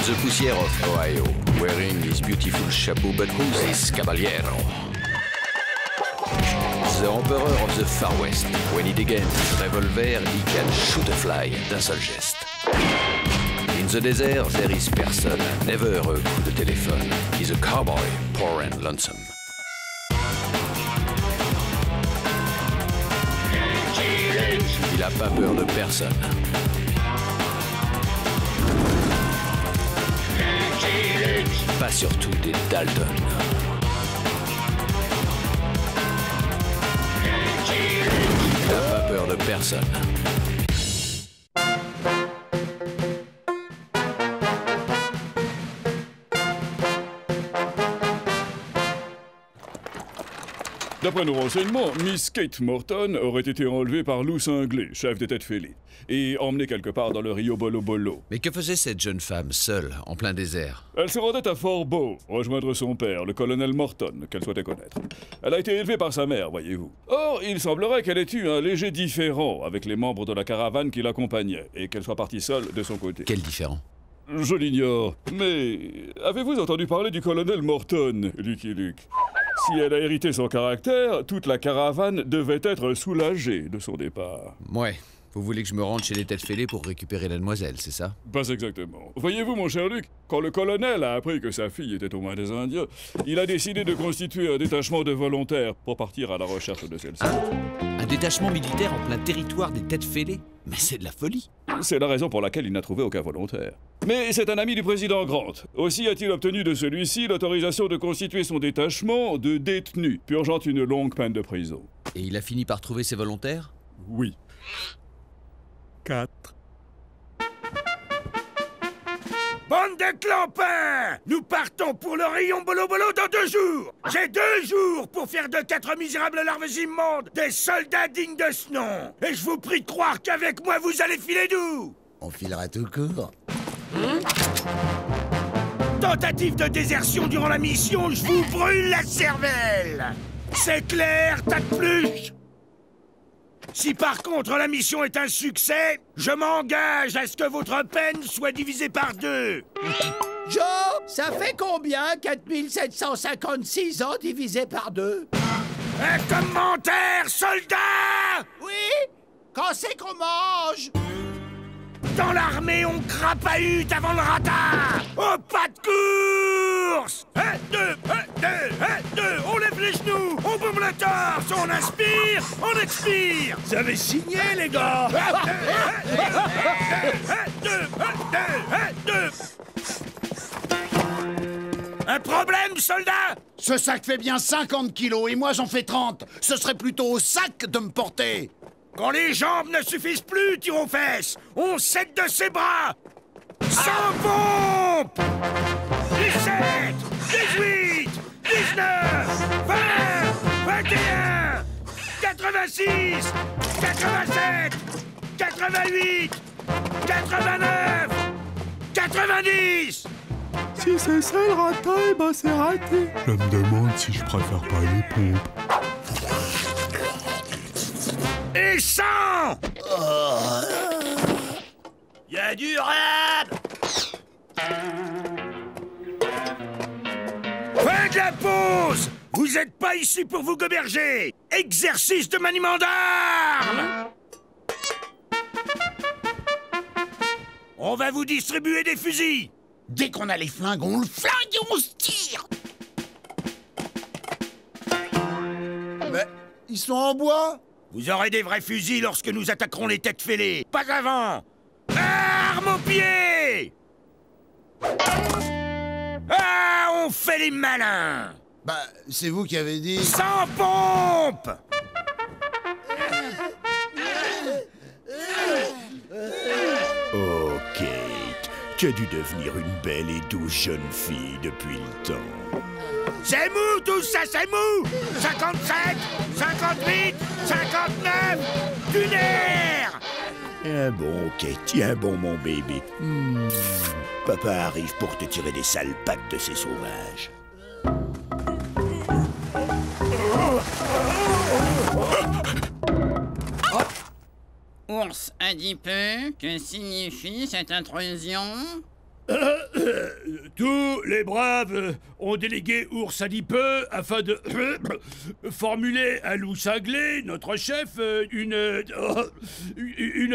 the poussière of Ohio, wearing his beautiful chapeau, but who's this caballero? The emperor of the Far West. When he degains his revolver, he can shoot a fly d'un seul geste. In the desert, there is person, never a coup de téléphone. He's a cowboy, poor and lonesome. Il a pas peur de personne. Pas surtout des Dalton. Il n'a pas peur de personne. D'après nos renseignements, Miss Kate Morton aurait été enlevée par Lou Cinglé, chef des têtes fêlées, et emmenée quelque part dans le Rio Bolo Bolo. Mais que faisait cette jeune femme, seule, en plein désert? Elle se rendait à Fort Beau, rejoindre son père, le colonel Morton, qu'elle souhaitait connaître. Elle a été élevée par sa mère, voyez-vous. Or, il semblerait qu'elle ait eu un léger différend avec les membres de la caravane qui l'accompagnaient, et qu'elle soit partie seule de son côté. Quel différend? Je l'ignore, mais avez-vous entendu parler du colonel Morton, Lucky Luke? Si elle a hérité son caractère, toute la caravane devait être soulagée de son départ. Ouais. Vous voulez que je me rende chez les têtes fêlées pour récupérer la demoiselle, c'est ça? Pas exactement. Voyez-vous, mon cher Luc, quand le colonel a appris que sa fille était aux mains des Indiens, il a décidé de constituer un détachement de volontaires pour partir à la recherche de celle-ci. Un détachement militaire en plein territoire des têtes fêlées? Mais c'est de la folie! C'est la raison pour laquelle il n'a trouvé aucun volontaire. Mais c'est un ami du président Grant. Aussi a-t-il obtenu de celui-ci l'autorisation de constituer son détachement de détenus, purgeant une longue peine de prison. Et il a fini par trouver ses volontaires? Oui. 4. Bande de clampins! Nous partons pour le rayon Bolo Bolo dans 2 jours! J'ai 2 jours pour faire de 4 misérables larves immondes des soldats dignes de ce nom! Et je vous prie de croire qu'avec moi vous allez filer doux! On filera tout court. Tentative de désertion durant la mission, je vous brûle la cervelle! C'est clair, tas de pluche! Si par contre la mission est un succès, je m'engage à ce que votre peine soit divisée par 2. Joe, ça fait combien 4756 ans divisé par 2? Un commentaire, soldat! Oui? Quand c'est qu'on mange? Dans l'armée, on crapahute avant le ratat! Au pas de course! 1, 2, 1, 2, 1, 2, on lève les genoux, on bombe le torse, on inspire, on expire! Vous avez signé, les gars! 1, 2, 1, 2, 2, 2! Un problème, soldat? Ce sac fait bien 50 kilos et moi j'en fais 30. Ce serait plutôt au sac de me porter. Quand les jambes ne suffisent plus, tire aux fesses! On cède de ses bras! Sans pompe! 17, 18, 19, 20, 21, 86, 87, 88, 89, 90! Si c'est ça le ratin, eh ben c'est raté. Je me demande si je préfère pas les pompes. Et 100! Y'a du rab! Fin de la pause! Vous êtes pas ici pour vous goberger! Exercice de maniement d'armes! On va vous distribuer des fusils! Dès qu'on a les flingues, on le flingue et on se tire. Mais ils sont en bois. Vous aurez des vrais fusils lorsque nous attaquerons les têtes fêlées. Pas avant! Armes aux pieds! Ah, on fait les malins! Bah, c'est vous qui avez dit... Sans pompe! Oh, Kate, tu as dû devenir une belle et douce jeune fille depuis le temps. C'est mou tout ça, c'est mou! 57, 58, 59, du nerf! Tiens bon, Kate, tiens bon, mon bébé. Papa arrive pour te tirer des sales pattes de ces sauvages. Ours adipeux, que signifie cette intrusion? Tous les braves ont délégué Ours Adipeux afin de formuler à Loup Cinglé, notre chef, une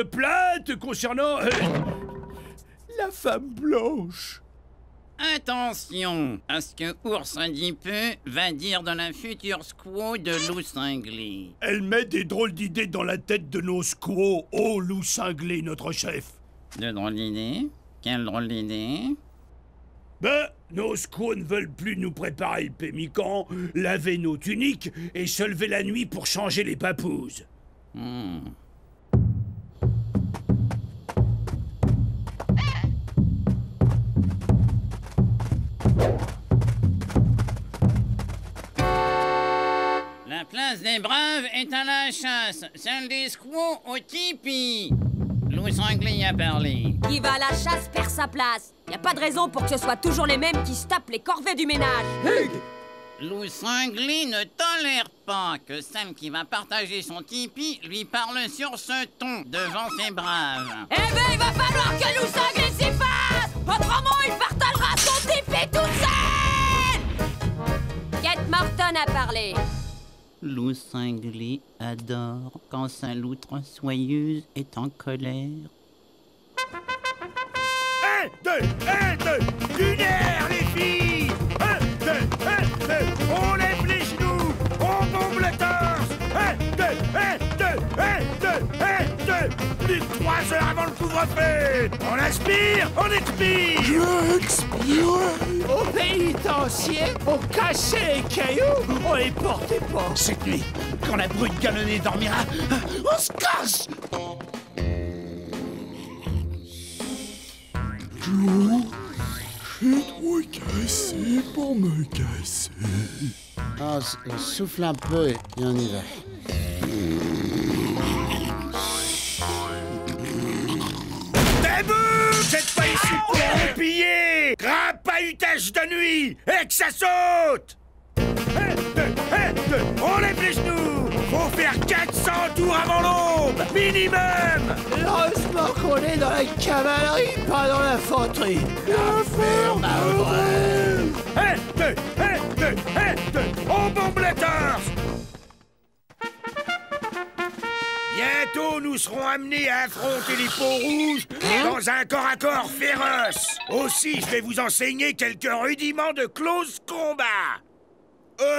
plainte concernant la femme blanche. Attention à ce que Ours Adipeux va dire dans la future squaw de Loup Cinglé. Elle met des drôles d'idées dans la tête de nos squaws, ô Loup Cinglé, notre chef. De drôles d'idées? Quelle drôle d'idée? Ben, nos squaws ne veulent plus nous préparer le pémican, laver nos tuniques et se lever la nuit pour changer les papouses. La place des braves est à la chasse, celle des squaws au tipi. Loup Cinglé a parlé. Qui va à la chasse perd sa place. Y a pas de raison pour que ce soit toujours les mêmes qui se tapent les corvées du ménage. Loup Cinglé ne tolère pas que celle qui va partager son tipi lui parle sur ce ton devant ses braves. Eh ben, il va falloir que Loup Cinglé s'y fasse. Autrement, il partagera son tipi toute seule. Kate Morton a parlé. Loup Cinglé adore quand sa loutre soyeuse est en colère. 1, 2, 1, 2, lunaire, les filles! 1, 2, 1, 2, on lève les genoux, on bombe le torse! 1, 2, 1, 2, 1, 2, 1, 2, plus de 3 heures avant le couvre-feu! On aspire, on expire! Je expire. Au pénitencier, on cassait les cailloux, on les portait pas. Cette nuit, quand la brute galonnée dormira, on se casse. Je suis trop cassé pour me casser. Ah, souffle un peu et on y va. Debout! Vous êtes pas ici pour vous piller! Crapahutage de nuit! Et que ça saute! 1, 2, 1, 2, on lève les genoux! Faut faire 400 tours avant l'aube! Minimum! Heureusement qu'on est dans la cavalerie, pas dans l'infanterie. La ferme à vrai. 1, 2, 1, 2, 1, 2, on bombe le torse! Bientôt, nous serons amenés à affronter les peaux rouges dans un corps-à-corps féroce. Aussi, je vais vous enseigner quelques rudiments de close combat.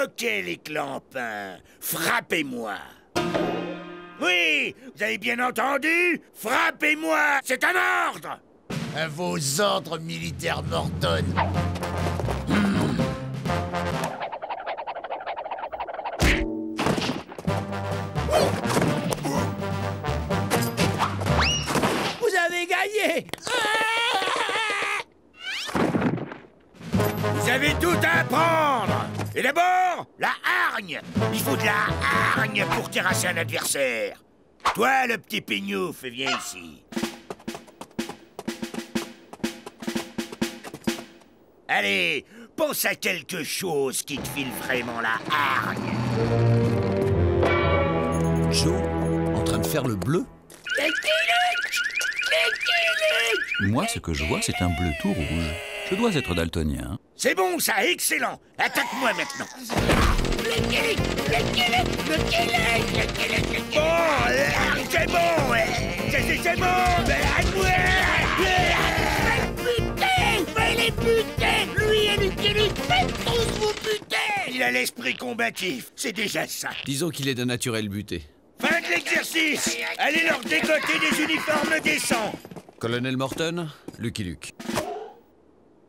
Ok, les clampins, frappez-moi. Oui, vous avez bien entendu? Frappez-moi, c'est un ordre. À vos ordres, militaire Morton. Vous avez gagné. Vous avez tout à apprendre. Et d'abord, la hargne. Il faut de la hargne pour terrasser un adversaire. Toi, le petit pignouf, viens ici. Allez, pense à quelque chose qui te file vraiment la hargne. Joe, en train de faire le bleu? Moi, ce que je vois, c'est un bleu tout rouge. Je dois être daltonien. C'est bon, ça, excellent. Attaque-moi maintenant. Bon, c'est bon, c'est bon. Fais-les buter. Lui et Lucky Luke, faites tous vous buter. Il a l'esprit combatif, c'est déjà ça. Disons qu'il est d'un naturel buté. Fin de l'exercice. Allez leur dégoter des uniformes décents. Colonel Morton, Lucky Luke.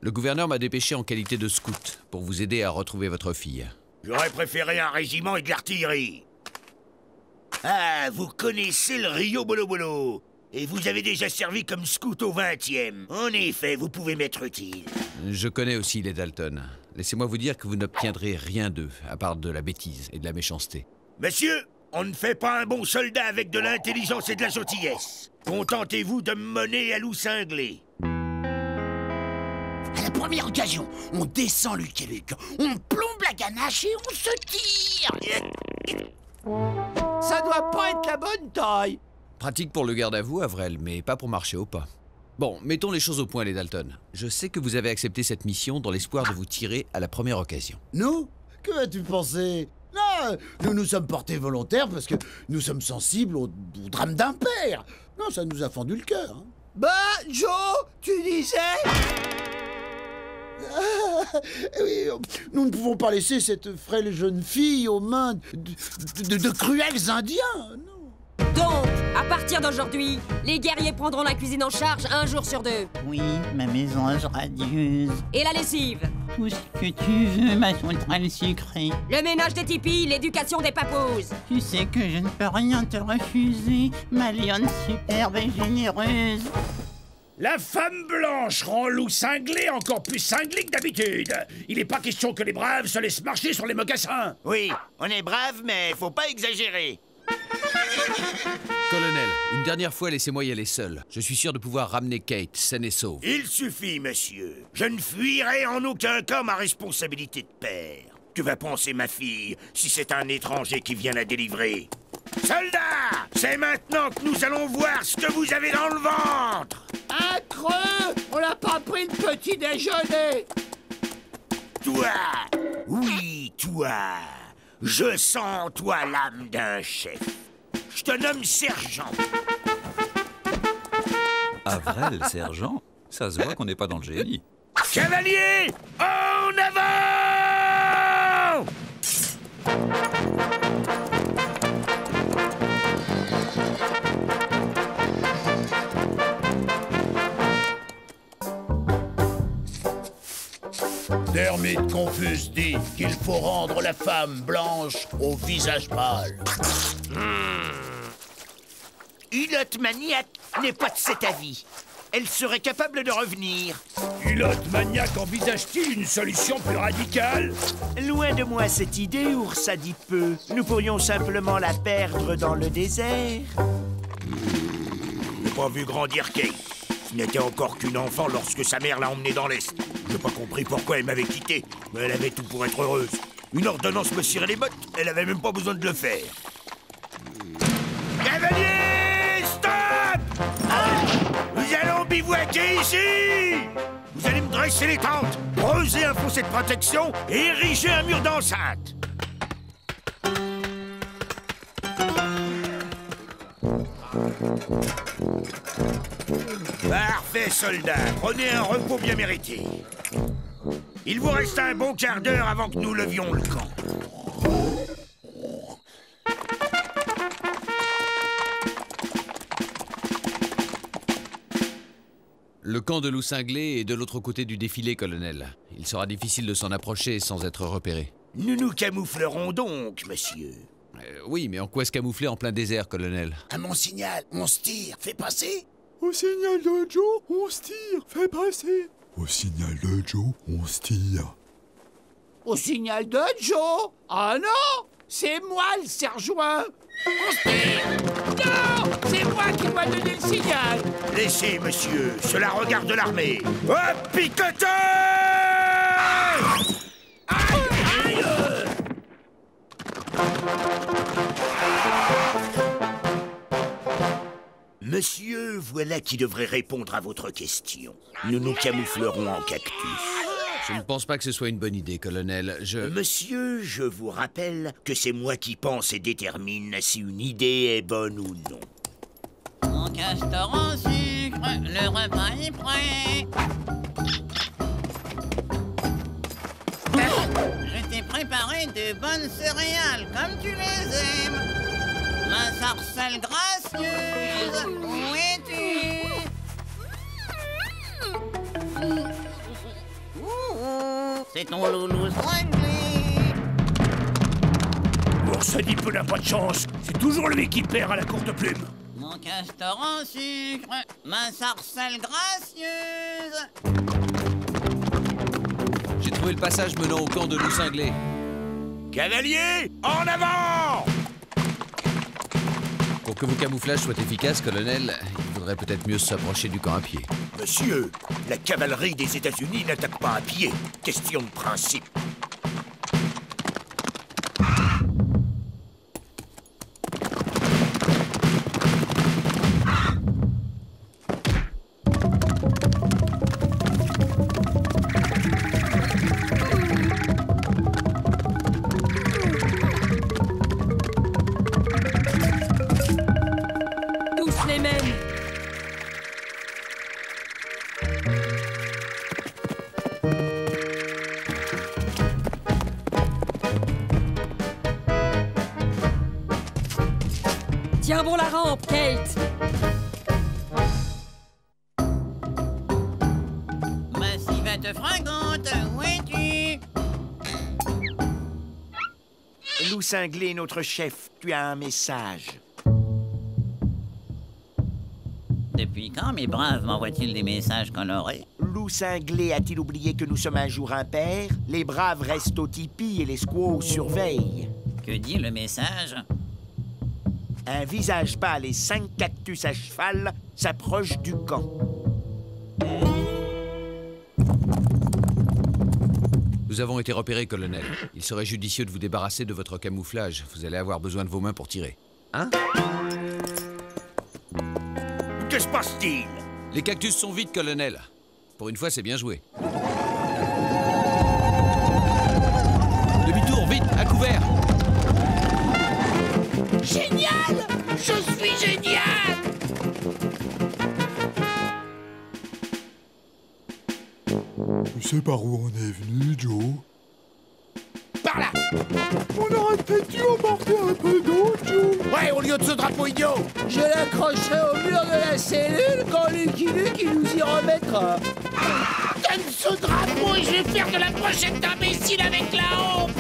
Le gouverneur m'a dépêché en qualité de scout pour vous aider à retrouver votre fille. J'aurais préféré un régiment et de l'artillerie. Ah, vous connaissez le Rio Bolo Bolo. Et vous avez déjà servi comme scout au 20e. En effet, vous pouvez m'être utile. Je connais aussi les Dalton. Laissez-moi vous dire que vous n'obtiendrez rien d'eux, à part de la bêtise et de la méchanceté. Monsieur, on ne fait pas un bon soldat avec de l'intelligence et de la gentillesse. Contentez-vous de me mener à Loup Cinglé. À la première occasion, on descend Lucky Luke, on plombe la ganache et on se tire. Ça doit pas être la bonne taille. Pratique pour le garde à vous, Avril, mais pas pour marcher au pas. Bon, mettons les choses au point, les Dalton. Je sais que vous avez accepté cette mission dans l'espoir de vous tirer à la première occasion. Nous? Que as-tu pensé? Non, nous nous sommes portés volontaires parce que nous sommes sensibles au drame d'un père. Non, ça nous a fendu le cœur. Hein. Bah, Joe, tu disais? Oui, nous ne pouvons pas laisser cette frêle jeune fille aux mains de cruels Indiens. Non. Donc, à partir d'aujourd'hui, les guerriers prendront la cuisine en charge 1 jour sur 2. Oui, ma mésange radieuse. Et la lessive. Tout ce que tu veux, ma sauterelle sucrée. Le ménage des tipis, l'éducation des papouses. Tu sais que je ne peux rien te refuser, ma lionne superbe et généreuse. La femme blanche rend loup cinglé encore plus cinglé que d'habitude. Il n'est pas question que les braves se laissent marcher sur les mocassins. Oui, on est braves, mais faut pas exagérer. Colonel, une dernière fois, laissez-moi y aller seul. Je suis sûr de pouvoir ramener Kate, saine et sauve. Il suffit, monsieur. Je ne fuirai en aucun cas ma responsabilité de père. Tu vas penser, ma fille, si c'est un étranger qui vient la délivrer. Soldats, c'est maintenant que nous allons voir ce que vous avez dans le ventre. Un creux! On n'a pas pris le petit déjeuner! Toi, oui, toi. Je sens en toi l'âme d'un chef. Je te nomme sergent. Avril, sergent? Ça se voit qu'on n'est pas dans le génie. Cavalier, en avant! Dermite Confus dit qu'il faut rendre la femme blanche au visage pâle. Hulot Maniac n'est pas de cet avis. Elle serait capable de revenir. Hulot Maniac envisage-t-il une solution plus radicale? Loin de moi cette idée, ours a dit peu. Nous pourrions simplement la perdre dans le désert. J'ai pas vu grandir Kate. Ce n'était encore qu'une enfant lorsque sa mère l'a emmenée dans l'Est. J'ai pas compris pourquoi elle m'avait quitté, mais elle avait tout pour être heureuse. Une ordonnance me cirait les bottes, elle avait même pas besoin de le faire. Cavalier, stop! Nous allons bivouaquer ici! Vous allez me dresser les tentes, creuser un fossé de protection et ériger un mur d'enceinte. Parfait, soldat. Prenez un repos bien mérité. Il vous reste un bon quart d'heure avant que nous levions le camp. Le camp de loup cinglé est de l'autre côté du défilé, colonel. Il sera difficile de s'en approcher sans être repéré. Nous nous camouflerons donc, monsieur. Oui, mais en quoi se camoufler en plein désert, colonel? À mon signal, on se tire, fais passer. Au signal de Joe, on se tire, fais passer. Au signal de Joe, on se tire. Au signal de Joe? Ah non! C'est moi le sergent! On se tire! Non! C'est moi qui dois donner le signal! Laissez, monsieur, cela regarde l'armée. Hop, picoteur! Aïe, aïe! Monsieur, voilà qui devrait répondre à votre question. Nous nous camouflerons en cactus. Je ne pense pas que ce soit une bonne idée, colonel. Monsieur, je vous rappelle que c'est moi qui pense et détermine si une idée est bonne ou non. Mon castor en sucre, le repas est prêt. Je t'ai préparé de bonnes céréales comme tu les aimes. Ma sarcelle gracieuse, où es-tu? C'est ton loulou cinglé. L'ours Oedipe n'a pas de chance. C'est toujours lui qui perd à la courte plume. Mon castor en sucre, ma sarcelle gracieuse. J'ai trouvé le passage menant au camp de loup cinglé. Cavalier, en avant! Pour que vos camouflages soient efficaces, colonel, il faudrait peut-être mieux s'approcher du camp à pied. Monsieur, la cavalerie des États-Unis n'attaque pas à pied. Question de principe. Tiens bon la rampe, Kate. Massivette fringante, où es-tu? Loup Cinglé, notre chef, tu as un message. Depuis quand mes braves m'envoient-ils des messages colorés? Loup Cinglé a-t-il oublié que nous sommes un jour impairs? Les braves restent au tipi et les squaws surveillent. Que dit le message? Un visage pâle et 5 cactus à cheval s'approchent du camp. Nous avons été repérés, colonel. Il serait judicieux de vous débarrasser de votre camouflage. Vous allez avoir besoin de vos mains pour tirer. Hein? Que se passe-t-il? Les cactus sont vides, colonel. Pour une fois, c'est bien joué. Demi-tour, vite, à couvert! Génial! Je suis génial! Tu sais par où on est venu, Joe? Par là! On aurait peut-être dû emporter un peu d'eau, Joe. Ouais, au lieu de ce drapeau idiot. Je l'accrocherai au mur de la cellule quand Lucky Luke il nous y remettra. Donne ce drapeau et je vais faire de la brochette imbécile avec la hampe!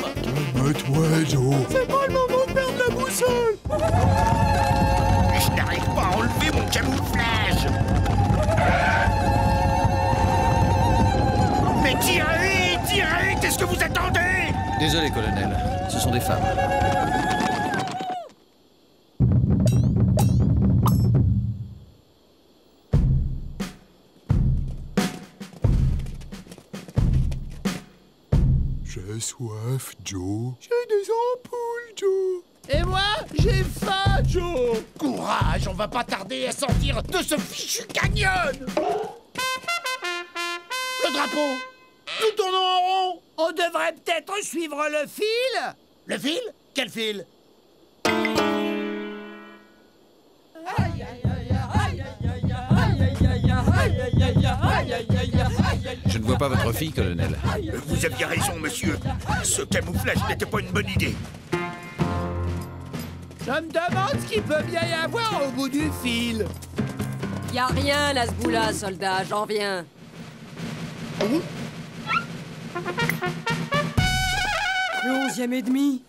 Calme-toi, Joe. C'est pas le moment de perdre la boussole. Je n'arrive pas à enlever mon camouflage. Mais tirez, tirez, qu'est-ce que vous attendez? Désolé, colonel. Ce sont des femmes. J'ai soif, Joe. J'ai des ampoules, Joe. Et moi, j'ai faim, Joe! Courage, on va pas tarder à sortir de ce fichu canyon. Le drapeau. Nous tournons en rond. On devrait peut-être suivre le fil? Le fil? Quel fil? Je ne vois pas votre fille, colonel. Vous aviez raison, monsieur. Ce camouflage n'était pas une bonne idée. Je me demande ce qu'il peut bien y avoir au bout du fil. Y a rien à ce bout-là, soldat, j'en viens. Le 11e et demi.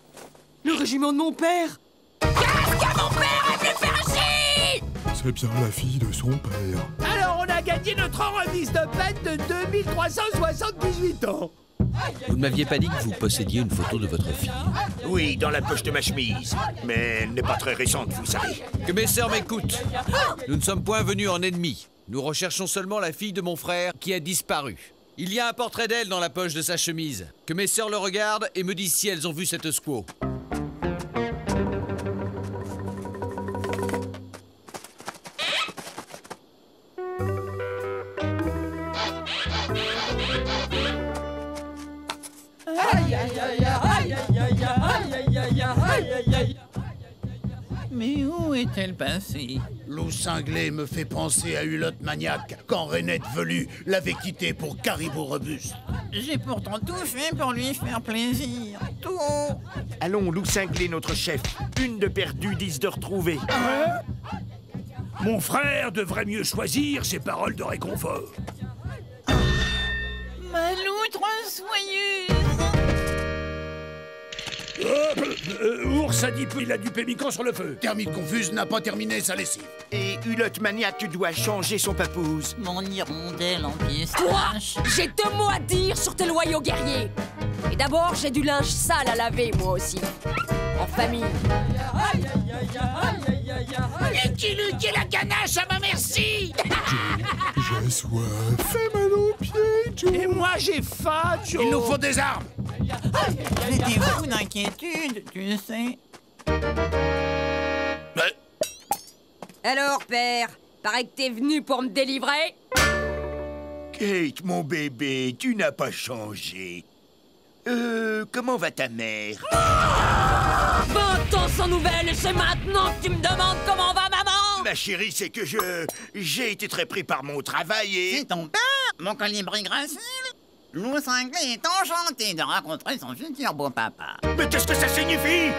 Le régiment de mon père. Qu'est-ce que mon père a pu faire chier? C'est bien la fille de son père. Alors on a gagné notre remise de peine de 2378 ans. Vous ne m'aviez pas dit que vous possédiez une photo de votre fille. Oui, dans la poche de ma chemise. Mais elle n'est pas très récente, vous savez. Que mes sœurs m'écoutent. Nous ne sommes point venus en ennemis. Nous recherchons seulement la fille de mon frère qui a disparu. Il y a un portrait d'elle dans la poche de sa chemise. Que mes sœurs le regardent et me disent si elles ont vu cette squaw. Mais où est-elle passée? Loup Cinglé me fait penser à Hulotte Maniaque quand Rainette Velue l'avait quitté pour Caribou Robuste. J'ai pourtant tout fait pour lui faire plaisir. Tout. Allons, Loup Cinglé, notre chef. Une de perdue, 10 de retrouvée. Mon frère devrait mieux choisir ses paroles de réconfort. Ma loutre soyeuse. Ours a dit il a du pémican sur le feu. Thermite Confuse n'a pas terminé sa lessive. Et Hulotte Maniaque doit changer son papouse. Mon hirondelle en pièces. Toi, j'ai 2 mots à dire sur tes loyaux guerriers. Et d'abord, j'ai du linge sale à laver, moi aussi. En famille. Lucky Luke et la ganache à ma merci. J'ai soif. Fais mal aux pieds, Joe. Et moi j'ai faim, Joe. Il nous faut des armes. J'ai des fous d'inquiétude, tu sais. Alors, père, paraît que t'es venu pour me délivrer? Kate, mon bébé, tu n'as pas changé. Comment va ta mère? 20 ans sans nouvelles, et c'est maintenant que tu me demandes comment va maman? ma chérie, c'est que j'ai été très pris par mon travail et... C'est ton père, mon colibri gracile. Loup Cinglé est enchanté de rencontrer son futur beau-papa. Mais qu'est-ce que ça signifie?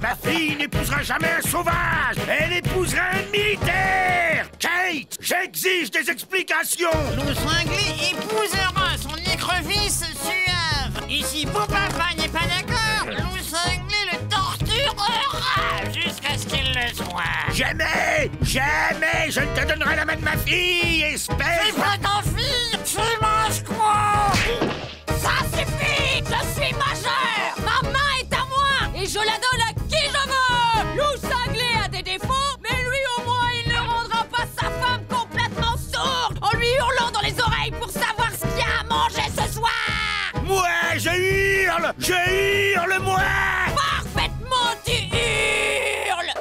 Ma fille n'épousera jamais un sauvage! Elle épousera un militaire! Kate, j'exige des explications! Loup Cinglé épousera son écrevisse suave. Et si beau-papa n'est pas d'accord, Loup Cinglé le torturera jusqu'à ce qu'il le soit. Jamais! Jamais je ne te donnerai la main de ma fille, espèce! C'est pas ta fille! Tu manges quoi? Ça suffit! Je suis majeur! Ma main est à moi! Et je la donne à qui je veux! Loup Cinglé a des défauts, mais lui au moins il ne rendra pas sa femme complètement sourde en lui hurlant dans les oreilles pour savoir ce qu'il y a à manger ce soir! Moi, je hurle! Je hurle, moi! Parfaitement, tu hurles!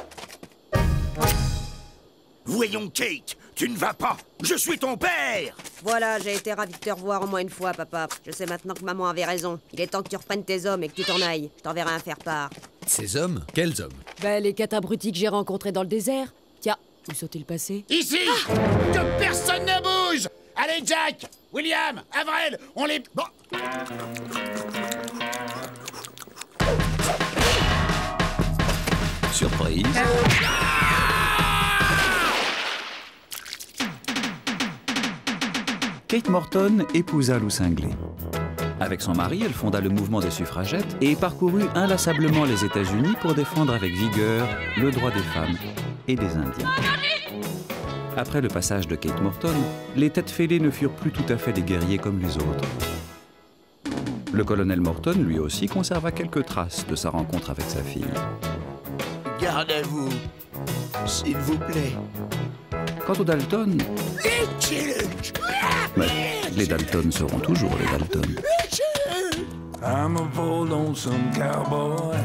Voyons, Kate, tu ne vas pas! Je suis ton père! Voilà, j'ai été ravi de te revoir au moins une fois, papa. Je sais maintenant que maman avait raison. Il est temps que tu reprennes tes hommes et que tu t'en ailles. Je t'enverrai un faire-part. Ces hommes? Quels hommes? Ben, les quatre abrutis que j'ai rencontrés dans le désert. Tiens, où sont-ils passés? Ici! Que personne ne bouge! Allez, Jack! William! Avril! On les... Bon. Surprise. Kate Morton épousa Loup Cinglé. Avec son mari, elle fonda le mouvement des suffragettes et parcourut inlassablement les États-Unis pour défendre avec vigueur le droit des femmes et des Indiens. Après le passage de Kate Morton, les têtes fêlées ne furent plus tout à fait des guerriers comme les autres. Le colonel Morton, lui aussi, conserva quelques traces de sa rencontre avec sa fille. Garde à vous, s'il vous plaît. Quant aux Dalton... Mais les Dalton seront toujours les Dalton. I'm a poor lonesome cowboy.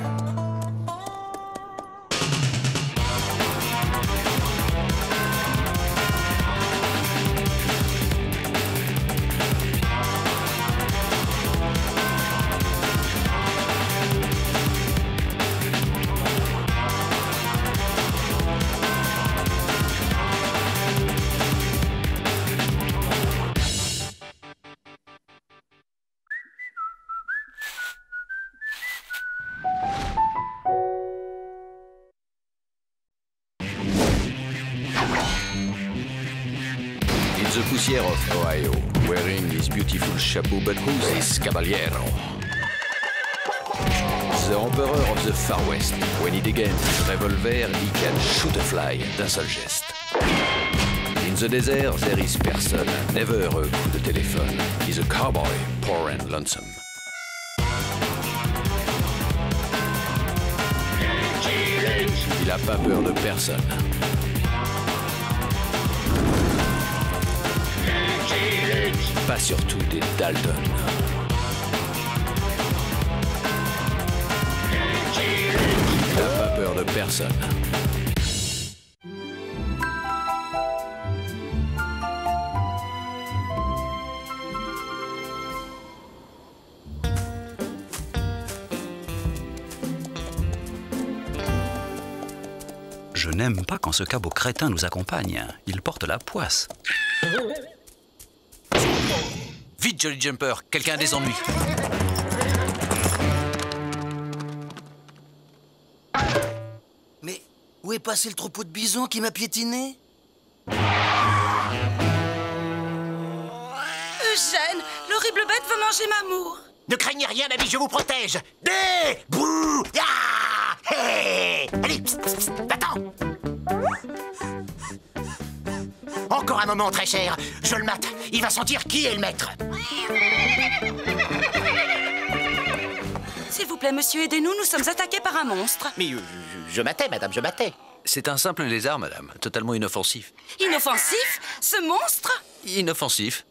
The poussière of Ohio, wearing his beautiful chapeau, but who's this caballero? The Emperor of the Far West. When he degains his revolver, he can shoot a fly d'un seul geste. In the desert, there is person, never a coup de téléphone. He's a cowboy, poor and lonesome. Il a pas peur de personne. Pas surtout des Dalton. Il n'a pas peur de personne. Je n'aime pas quand ce cabot crétin nous accompagne. Il porte la poisse. Vite, Jolly Jumper, quelqu'un a des ennuis. Mais où est passé le troupeau de bisons qui m'a piétiné? Eugène, l'horrible bête veut manger Mamour. Ne craignez rien, ami, je vous protège. Des bouh ya hey. Allez, psst, psst, psst, attends. Encore un moment, très cher. Je le mate. Il va sentir qui est le maître. S'il vous plaît, monsieur, aidez-nous. Nous sommes attaqués par un monstre. Mais je matais, madame, je matais. C'est un simple lézard, madame. Totalement inoffensif. Inoffensif? Ce monstre? Inoffensif.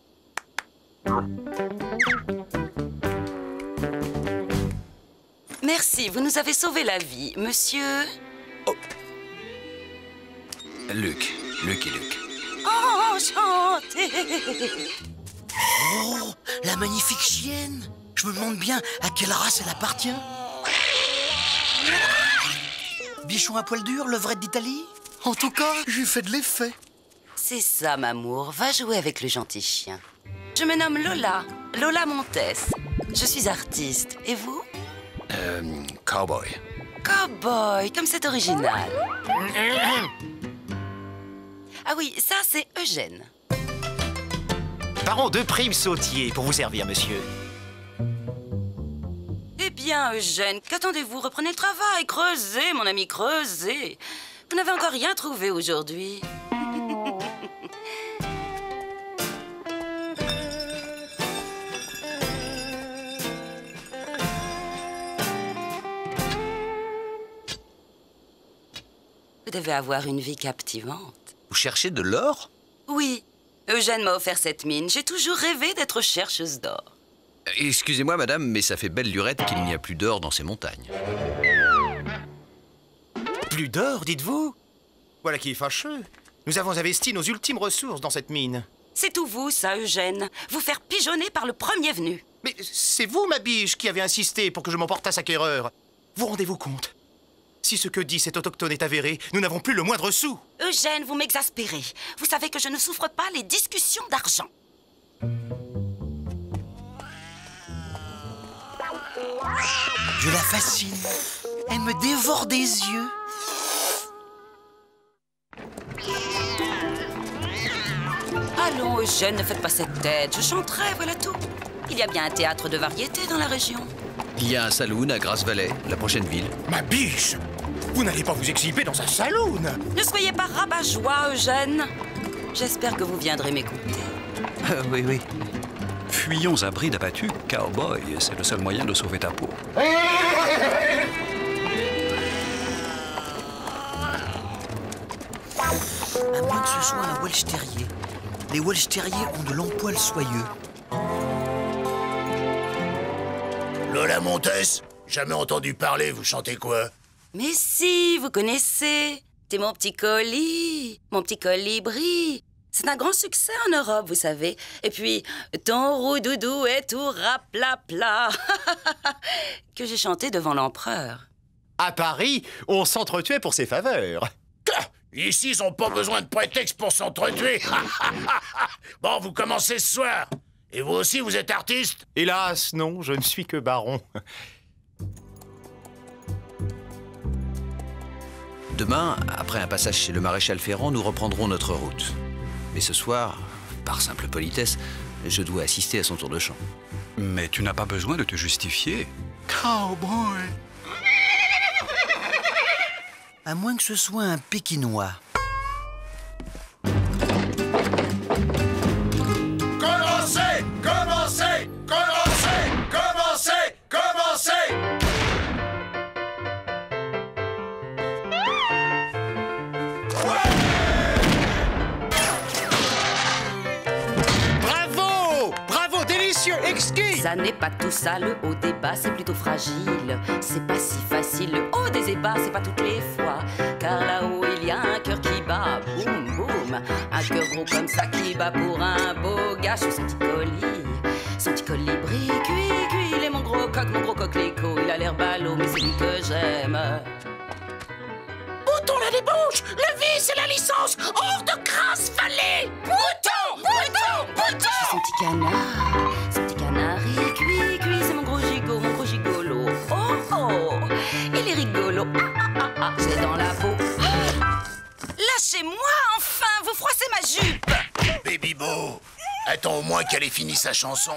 Merci, vous nous avez sauvé la vie, monsieur... Oh. Luc et Luc. Enchanté. Oh, la magnifique chienne. Je me demande bien à quelle race elle appartient. Bichon à poil dur, levrette d'Italie? En tout cas, j'ai fait de l'effet. C'est ça, Mamour. Va jouer avec le gentil chien. Je me nomme Lola. Lola Montes. Je suis artiste. Et vous? Cowboy. Cowboy, comme c'est original. Ah oui, ça, c'est Eugène. Baron de Prime Sautier, pour vous servir, monsieur. Eh bien, Eugène, qu'attendez-vous? Reprenez le travail. Creusez, mon ami, creusez. Vous n'avez encore rien trouvé aujourd'hui. Vous devez avoir une vie captivante. Vous cherchez de l'or? Oui. Eugène m'a offert cette mine. J'ai toujours rêvé d'être chercheuse d'or. Excusez-moi, madame, mais ça fait belle lurette qu'il n'y a plus d'or dans ces montagnes. Plus d'or, dites-vous? Voilà qui est fâcheux. Nous avons investi nos ultimes ressources dans cette mine. C'est tout vous, ça, Eugène. Vous faire pigeonner par le premier venu. Mais c'est vous, ma biche, qui avez insisté pour que je m'emportasse acquéreur. Vous rendez-vous compte? Si ce que dit cet autochtone est avéré, nous n'avons plus le moindre sou. Eugène, vous m'exaspérez. Vous savez que je ne souffre pas les discussions d'argent. Je la fascine. Elle me dévore des yeux. Allons, Eugène, ne faites pas cette tête. Je chanterai, voilà tout. Il y a bien un théâtre de variété dans la région. Il y a un saloon à Grasse Valley, la prochaine ville. Ma biche! Vous n'allez pas vous exhiber dans un saloon! Ne soyez pas rabat-joie, Eugène. J'espère que vous viendrez m'écouter. Oui, oui. Fuyons à bride abattue, cowboy. C'est le seul moyen de sauver ta peau. À moins que ce soit un Welsh Terrier. Les Welsh Terriers ont de longs poils soyeux. Lola Montes? Jamais entendu parler, vous chantez quoi? Mais si, vous connaissez. T'es mon petit colis, mon petit colibri. C'est un grand succès en Europe, vous savez. Et puis, ton roux-doudou est tout raplapla. Que j'ai chanté devant l'empereur. À Paris, on s'entretuait pour ses faveurs. Ici, ils ont pas besoin de prétexte pour s'entretuer. Bon, vous commencez ce soir. Et vous aussi, vous êtes artiste? Hélas, non, je ne suis que baron. Demain, après un passage chez le maréchal Ferrand, nous reprendrons notre route. Mais ce soir, par simple politesse, je dois assister à son tour de chant. Mais tu n'as pas besoin de te justifier. Cowboy! À moins que ce soit un Pékinois. Commencez! Commencez! Commencez! Commencez! Commencez! Bravo! Bravo, délicieux, exquis! Ça n'est pas tout ça, le haut des bas, c'est plutôt fragile. C'est pas si facile, le haut des ébats, c'est pas toutes les fois. Car là-haut, il y a un cœur qui bat, boum, boum. Un cœur gros comme ça qui bat pour un beau gars. Son petit colis, son petit colibri, cuit, cuit. Il est mon gros coquelicot. Il a l'air ballot, mais c'est lui que j'aime. Bouton la débauche, le vice et la licence, hors de Grasse Valley. Bouton, bouton, bouton. C'est son petit canari, cuit, cuit. C'est mon gros gigolo. Oh, oh, il est rigolo. C'est dans la peau. Lâchez-moi, enfin, vous froissez ma jupe. Baby Beau, attends au moins qu'elle ait fini sa chanson.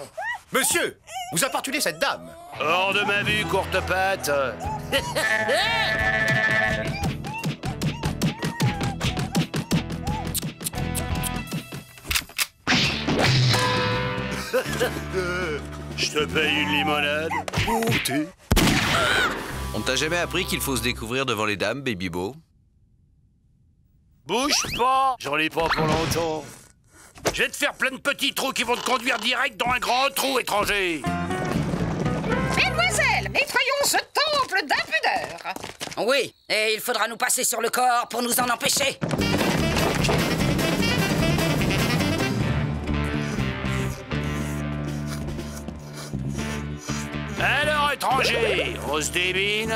Monsieur, vous importunez cette dame. Hors de ma vue, courte patte. Je te paye une limonade. Oh, t'es... On t'a jamais appris qu'il faut se découvrir devant les dames, Baby Beau? Bouge pas, j'en ai pas pour longtemps. Je vais te faire plein de petits trous qui vont te conduire direct dans un grand trou, étranger. Mesdemoiselles, nettoyons ce temple d'impudeur. Oui, et il faudra nous passer sur le corps pour nous en empêcher. Alors, étranger, on se débine.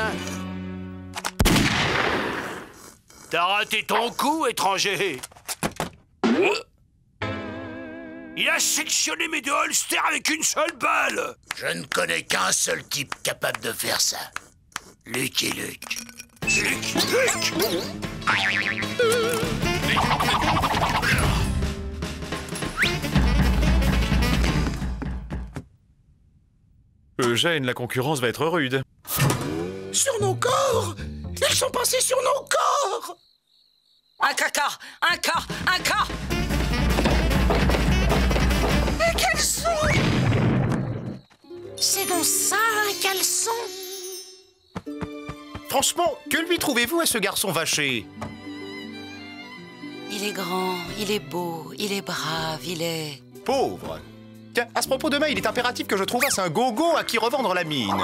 T'as raté ton coup, étranger. Il a sectionné mes deux holsters avec une seule balle. Je ne connais qu'un seul type capable de faire ça. Lucky Luke. Eugène, la concurrence va être rude. Sur nos corps! Ils sont passés sur nos corps! Un caca! Un cas! Un cas! Un caleçon! C'est donc ça, un caleçon? Franchement, que lui trouvez-vous à ce garçon vaché? Il est grand, il est beau, il est brave, il est... Pauvre. Tiens, à ce propos, demain, il est impératif que je trouvasse un gogo à qui revendre la mine.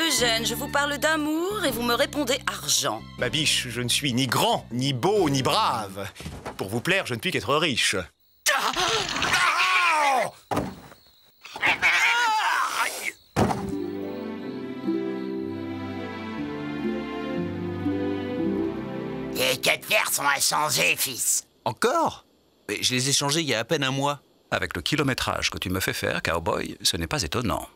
Eugène, je vous parle d'amour et vous me répondez argent. Ma biche, je ne suis ni grand, ni beau, ni brave. Pour vous plaire, je ne puis qu'être riche. Les 4 fers sont inchangés, fils. Encore? Mais je les ai changés il y a à peine un mois. Avec le kilométrage que tu me fais faire, cowboy, ce n'est pas étonnant.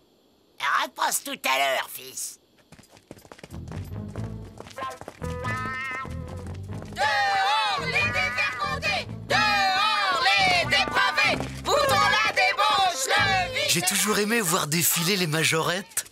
Repasse tout à l'heure, fils. Dehors les dévergondés! Dehors les dépravés! Boutons la débauche, le vice! J'ai toujours aimé voir défiler les majorettes.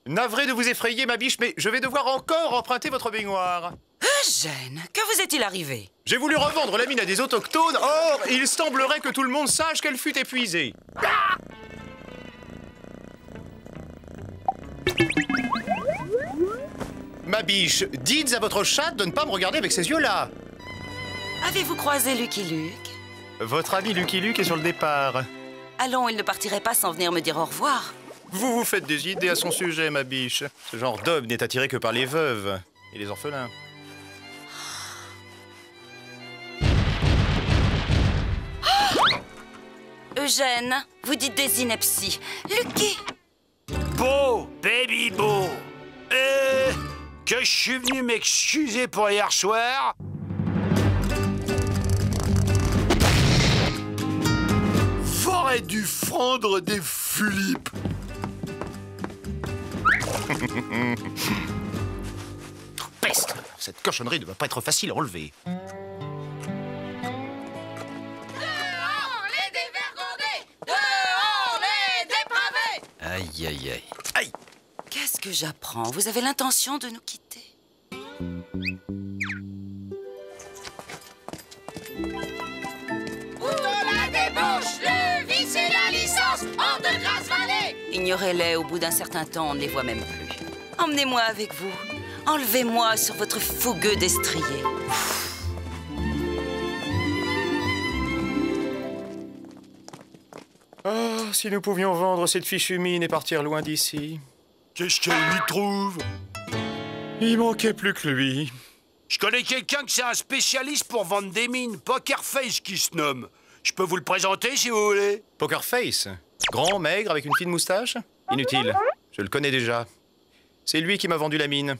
Navré de vous effrayer, ma biche, mais je vais devoir encore emprunter votre baignoire. Eugène, que vous est-il arrivé? J'ai voulu revendre la mine à des autochtones, or il semblerait que tout le monde sache qu'elle fut épuisée. Ma biche, dites à votre chatte de ne pas me regarder avec ces yeux-là. Avez-vous croisé Lucky Luke? Votre ami Lucky Luke est sur le départ. Allons, il ne partirait pas sans venir me dire au revoir. Vous vous faites des idées à son sujet, ma biche. Ce genre d'homme n'est attiré que par les veuves et les orphelins. Eugène, vous dites des inepties. Lucky! Beau, baby beau. Que je suis venu m'excuser pour hier soir. J'aurais dû fendre des fulipes. Peste! Cette cochonnerie ne va pas être facile à enlever. Aïe, aïe, aïe. Aïe! Qu'est-ce que j'apprends? Vous avez l'intention de nous quitter? Bouton la débauche, le vice et la licence, hors de Grasse Vallée! Ignorez-les, au bout d'un certain temps, on ne les voit même plus. Emmenez-moi avec vous. Enlevez-moi sur votre fougueux destrier. Oh, si nous pouvions vendre cette fichue mine et partir loin d'ici. Qu'est-ce qu'elle y trouve? Il manquait plus que lui. Je connais quelqu'un qui c'est un spécialiste pour vendre des mines, Pokerface qui se nomme. Je peux vous le présenter si vous voulez. Pokerface? Grand, maigre, avec une fine moustache? Inutile, je le connais déjà. C'est lui qui m'a vendu la mine.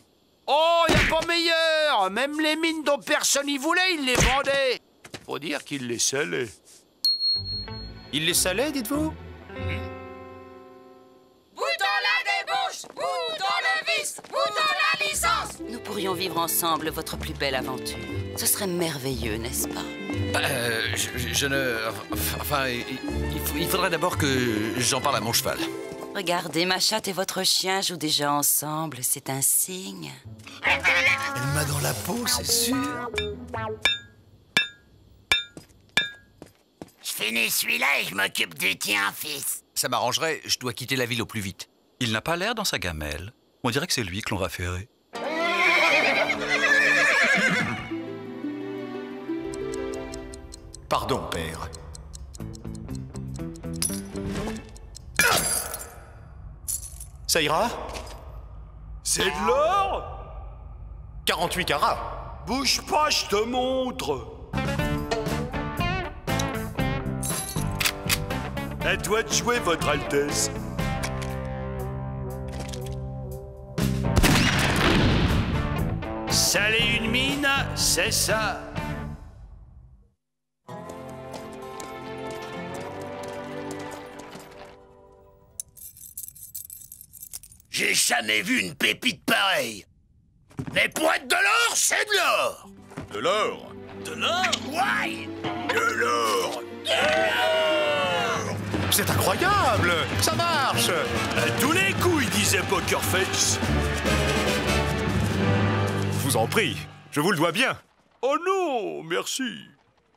Oh, y a pas meilleur! Même les mines dont personne y voulait, il les vendait. Faut dire qu'il les salait. Il les salait, dites-vous? Bouton la débauche, bouton le vice, bouton la licence! Nous pourrions vivre ensemble votre plus belle aventure. Ce serait merveilleux, n'est-ce pas? Je ne... Enfin, il faudrait d'abord que j'en parle à mon cheval. Regardez, ma chatte et votre chien jouent déjà ensemble. C'est un signe. Elle m'a dans la peau, c'est sûr. Je finis celui-là et je m'occupe du tien, fils. Ça m'arrangerait, je dois quitter la ville au plus vite. Il n'a pas l'air dans sa gamelle. On dirait que c'est lui que l'on va ferrer. Pardon, père. Ça ira? C'est de l'or? 48 carats. Bouge pas, je te montre. À toi de jouer, Votre Altesse. Saler une mine, c'est ça. J'ai jamais vu une pépite pareille. Mais pour être de l'or, c'est de l'or. De l'or? De l'or? Ouais. De l'or. De l'or. C'est incroyable. Ça marche. À tous les coups, il disait Poker Face. Je vous en prie, je vous le dois bien. Oh non, merci.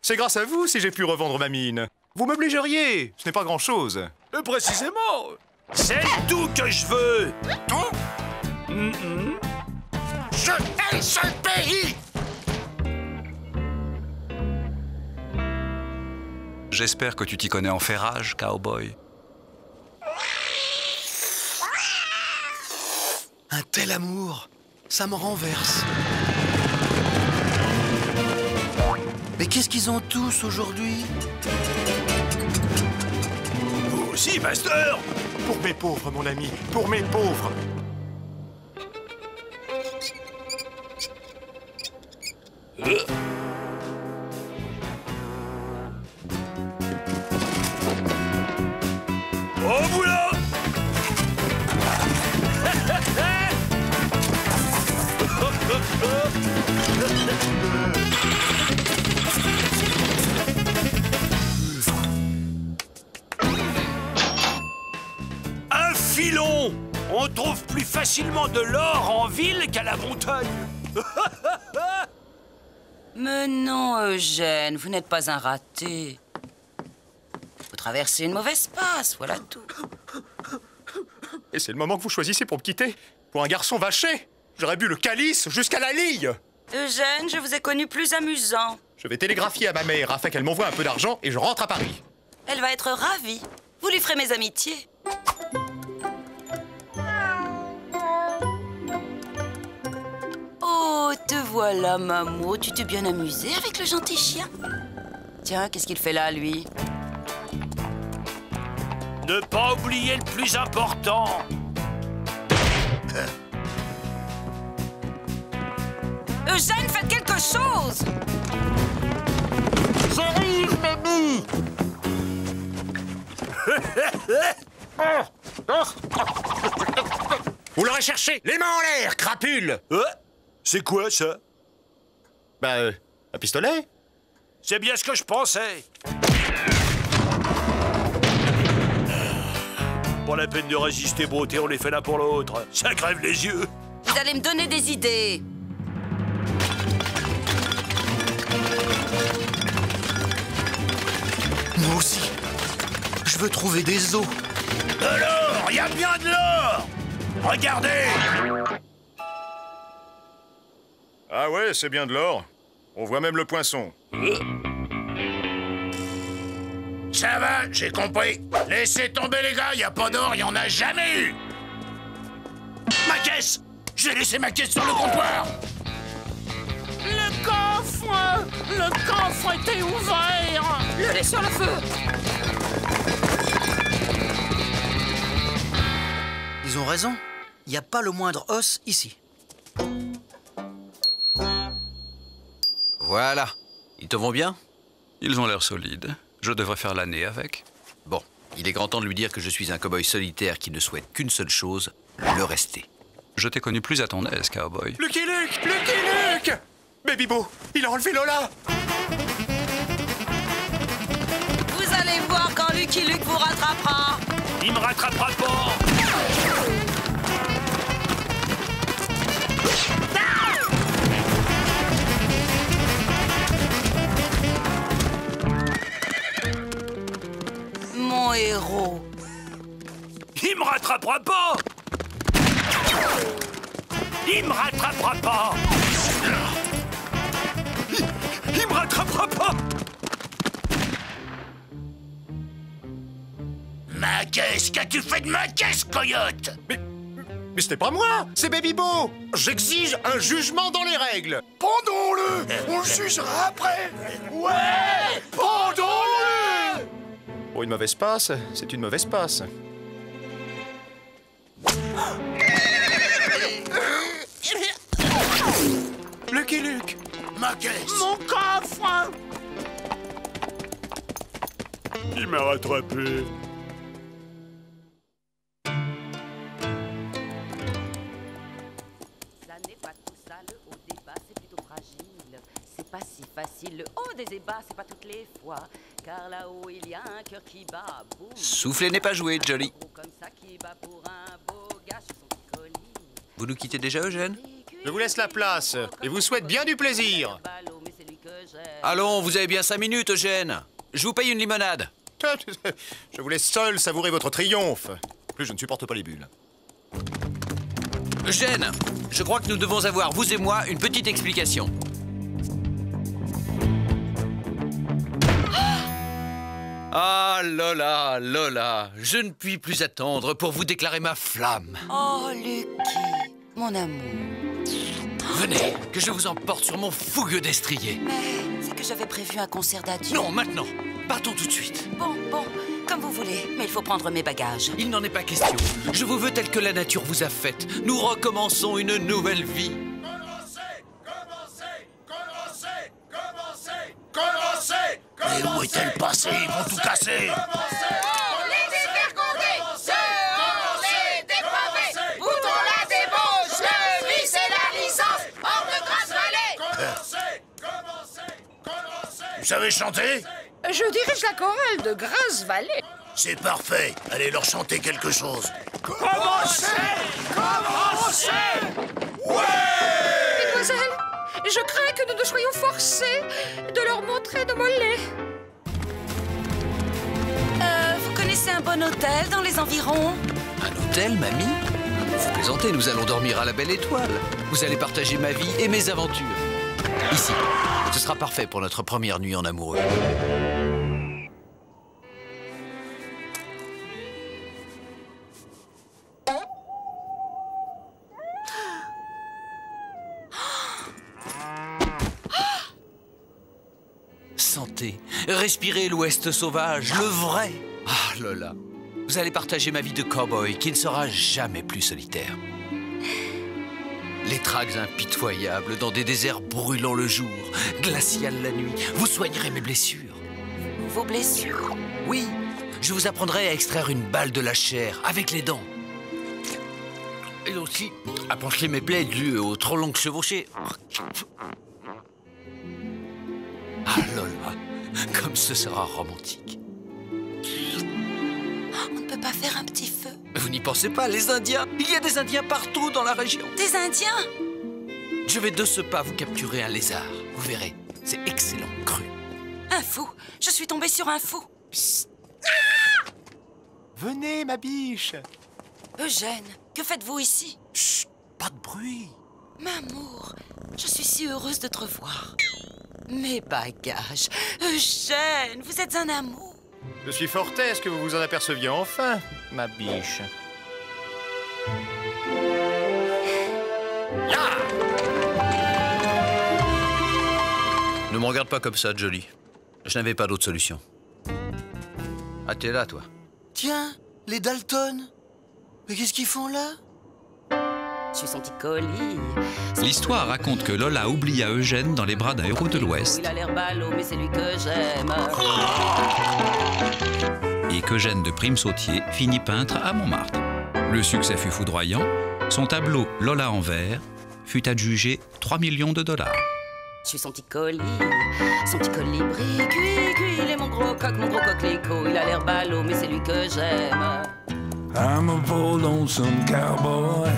C'est grâce à vous si j'ai pu revendre ma mine. Vous m'obligeriez, ce n'est pas grand-chose. Précisément, c'est tout que je veux. Je hais ce pays. J'espère que tu t'y connais en ferrage, cowboy. Un tel amour, ça me renverse. Mais qu'est-ce qu'ils ont tous aujourd'hui? Vous aussi, Master? Pour mes pauvres, mon ami, pour mes pauvres. Oh, voilà. Un filon. On trouve plus facilement de l'or en ville qu'à la montagne. Mais non, Eugène, vous n'êtes pas un raté. Vous traversez une mauvaise passe, voilà tout. Et c'est le moment que vous choisissez pour me quitter. Pour un garçon vaché, j'aurais bu le calice jusqu'à la Ligue. Eugène, je vous ai connu plus amusant. Je vais télégraphier à ma mère afin qu'elle m'envoie un peu d'argent et je rentre à Paris. Elle va être ravie. Vous lui ferez mes amitiés. Oh, te voilà, Mamo. Tu t'es bien amusé avec le gentil chien. Tiens, qu'est-ce qu'il fait là, lui? Ne pas oublier le plus important. Eugène, faites quelque chose! J'arrive, mamie. Vous l'aurez cherché, les mains en l'air, crapule. C'est quoi, ça? Un pistolet. C'est bien ce que je pensais. Pas la peine de résister, beauté, on les fait l'un pour l'autre. Ça crève les yeux. Vous allez me donner des idées. Moi aussi. Je veux trouver des os. De l'or, il y a bien de l'or. Regardez. Ah ouais, c'est bien de l'or. On voit même le poinçon. Ça va, j'ai compris. Laissez tomber les gars, y a pas d'or, y en a jamais eu. Ma caisse. J'ai laissé ma caisse sur le comptoir. Le coffre! Le coffre était ouvert! Le lait sur le feu! Ils ont raison. Il n'y a pas le moindre os ici. Voilà. Ils te vont bien? Ils ont l'air solides. Je devrais faire l'année avec. Bon, il est grand temps de lui dire que je suis un cow-boy solitaire qui ne souhaite qu'une seule chose, le rester. Je t'ai connu plus à ton aise, cowboy. Lucky Luke! Lucky Luke! Baby Bo, il a enlevé Lola! Vous allez voir quand Lucky Luke vous rattrapera. Il me rattrapera pas. Mon héros. Il me rattrapera pas. Il me rattrapera pas. Il me rattrapera pas. Ma caisse, qu'as-tu fait de ma caisse, coyote? Mais c'était pas moi, c'est Baby Bo. J'exige un jugement dans les règles. Pendons-le. On le jugera après. Ouais, pendons-le. Pour une mauvaise passe, c'est une mauvaise passe. Lucky Luke. Ma caisse. Mon coffre. Il m'a rattrapé. Pas si facile, le haut des ébats, c'est pas toutes les fois. Car là-haut, il y a un cœur qui bat. Boum. Souffler n'est pas joué, Jolly. Comme ça qui bat pour un beau gars sur son petit colis. Vous nous quittez déjà, Eugène? Je vous laisse la place et vous souhaite bien du plaisir. Allons, vous avez bien 5 minutes, Eugène. Je vous paye une limonade. Je vous laisse seul savourer votre triomphe. En plus, je ne supporte pas les bulles. Eugène, je crois que nous devons avoir, vous et moi, une petite explication. Ah, Lola, Lola, je ne puis plus attendre pour vous déclarer ma flamme. Oh, Lucky, mon amour. Venez, que je vous emporte sur mon fougueux destrier. Mais c'est que j'avais prévu un concert d'adieu. Non, maintenant. Partons tout de suite. Bon, comme vous voulez, mais il faut prendre mes bagages. Il n'en est pas question. Je vous veux tel que la nature vous a faite. Nous recommençons une nouvelle vie. Commencez. Mais où est-elle passée? Ils vont tout casser. Les dévergondés, les dépravés, boutons la débauche, le vice et la licence, hors de Grasse-Vallée. Vous savez chanter? Je dirige la chorale de Grasse-Vallée. C'est parfait. Allez leur chanter quelque chose. Commencez. Ouais. Mesdemoiselles, je crains que nous ne soyons forcés de leur montrer nos mollets. Vous connaissez un bon hôtel dans les environs? Un hôtel, mamie? Vous plaisantez, nous allons dormir à la Belle Étoile. Vous allez partager ma vie et mes aventures. Ici, ce sera parfait pour notre première nuit en amoureux. Sentez, respirez l'Ouest sauvage, le vrai. Ah, Lola, vous allez partager ma vie de cow-boy qui ne sera jamais plus solitaire. Les traques impitoyables dans des déserts brûlants le jour, glaciales la nuit. Vous soignerez mes blessures. Vos blessures? Oui, je vous apprendrai à extraire une balle de la chair avec les dents. Et aussi à pencher mes plaies dues aux trop longues chevauchées. Ah, Lola, comme ce sera romantique. On ne peut pas faire un petit feu? Vous n'y pensez pas, les Indiens. Il y a des Indiens partout dans la région. Des Indiens? Je vais de ce pas vous capturer un lézard. Vous verrez, c'est excellent, cru. Un fou. Je suis tombée sur un fou. Psst. Ah! Venez, ma biche. Eugène, que faites-vous ici? Chut, pas de bruit. M'amour, je suis si heureuse de te revoir. Mes bagages. Eugène, vous êtes un amour. Je suis fort aise que vous vous en aperceviez enfin, ma biche. Ne me regarde pas comme ça, Jolly. Je n'avais pas d'autre solution. Ah, t'es là, toi. Tiens, les Dalton. Mais qu'est-ce qu'ils font là? Je suis son petit colis. L'histoire raconte que Lola oublia Eugène dans les bras d'un héros de l'Ouest. Il a l'air ballot, mais c'est lui que j'aime. Et qu'Eugène de Prime-Sautier finit peintre à Montmartre. Le succès fut foudroyant. Son tableau Lola en verre fut adjugé 3 millions de $. Je suis son petit colibri, cuit, il est mon gros coquelicot. Il a l'air ballot, mais c'est lui que j'aime. I'm a poor lonesome cowboy.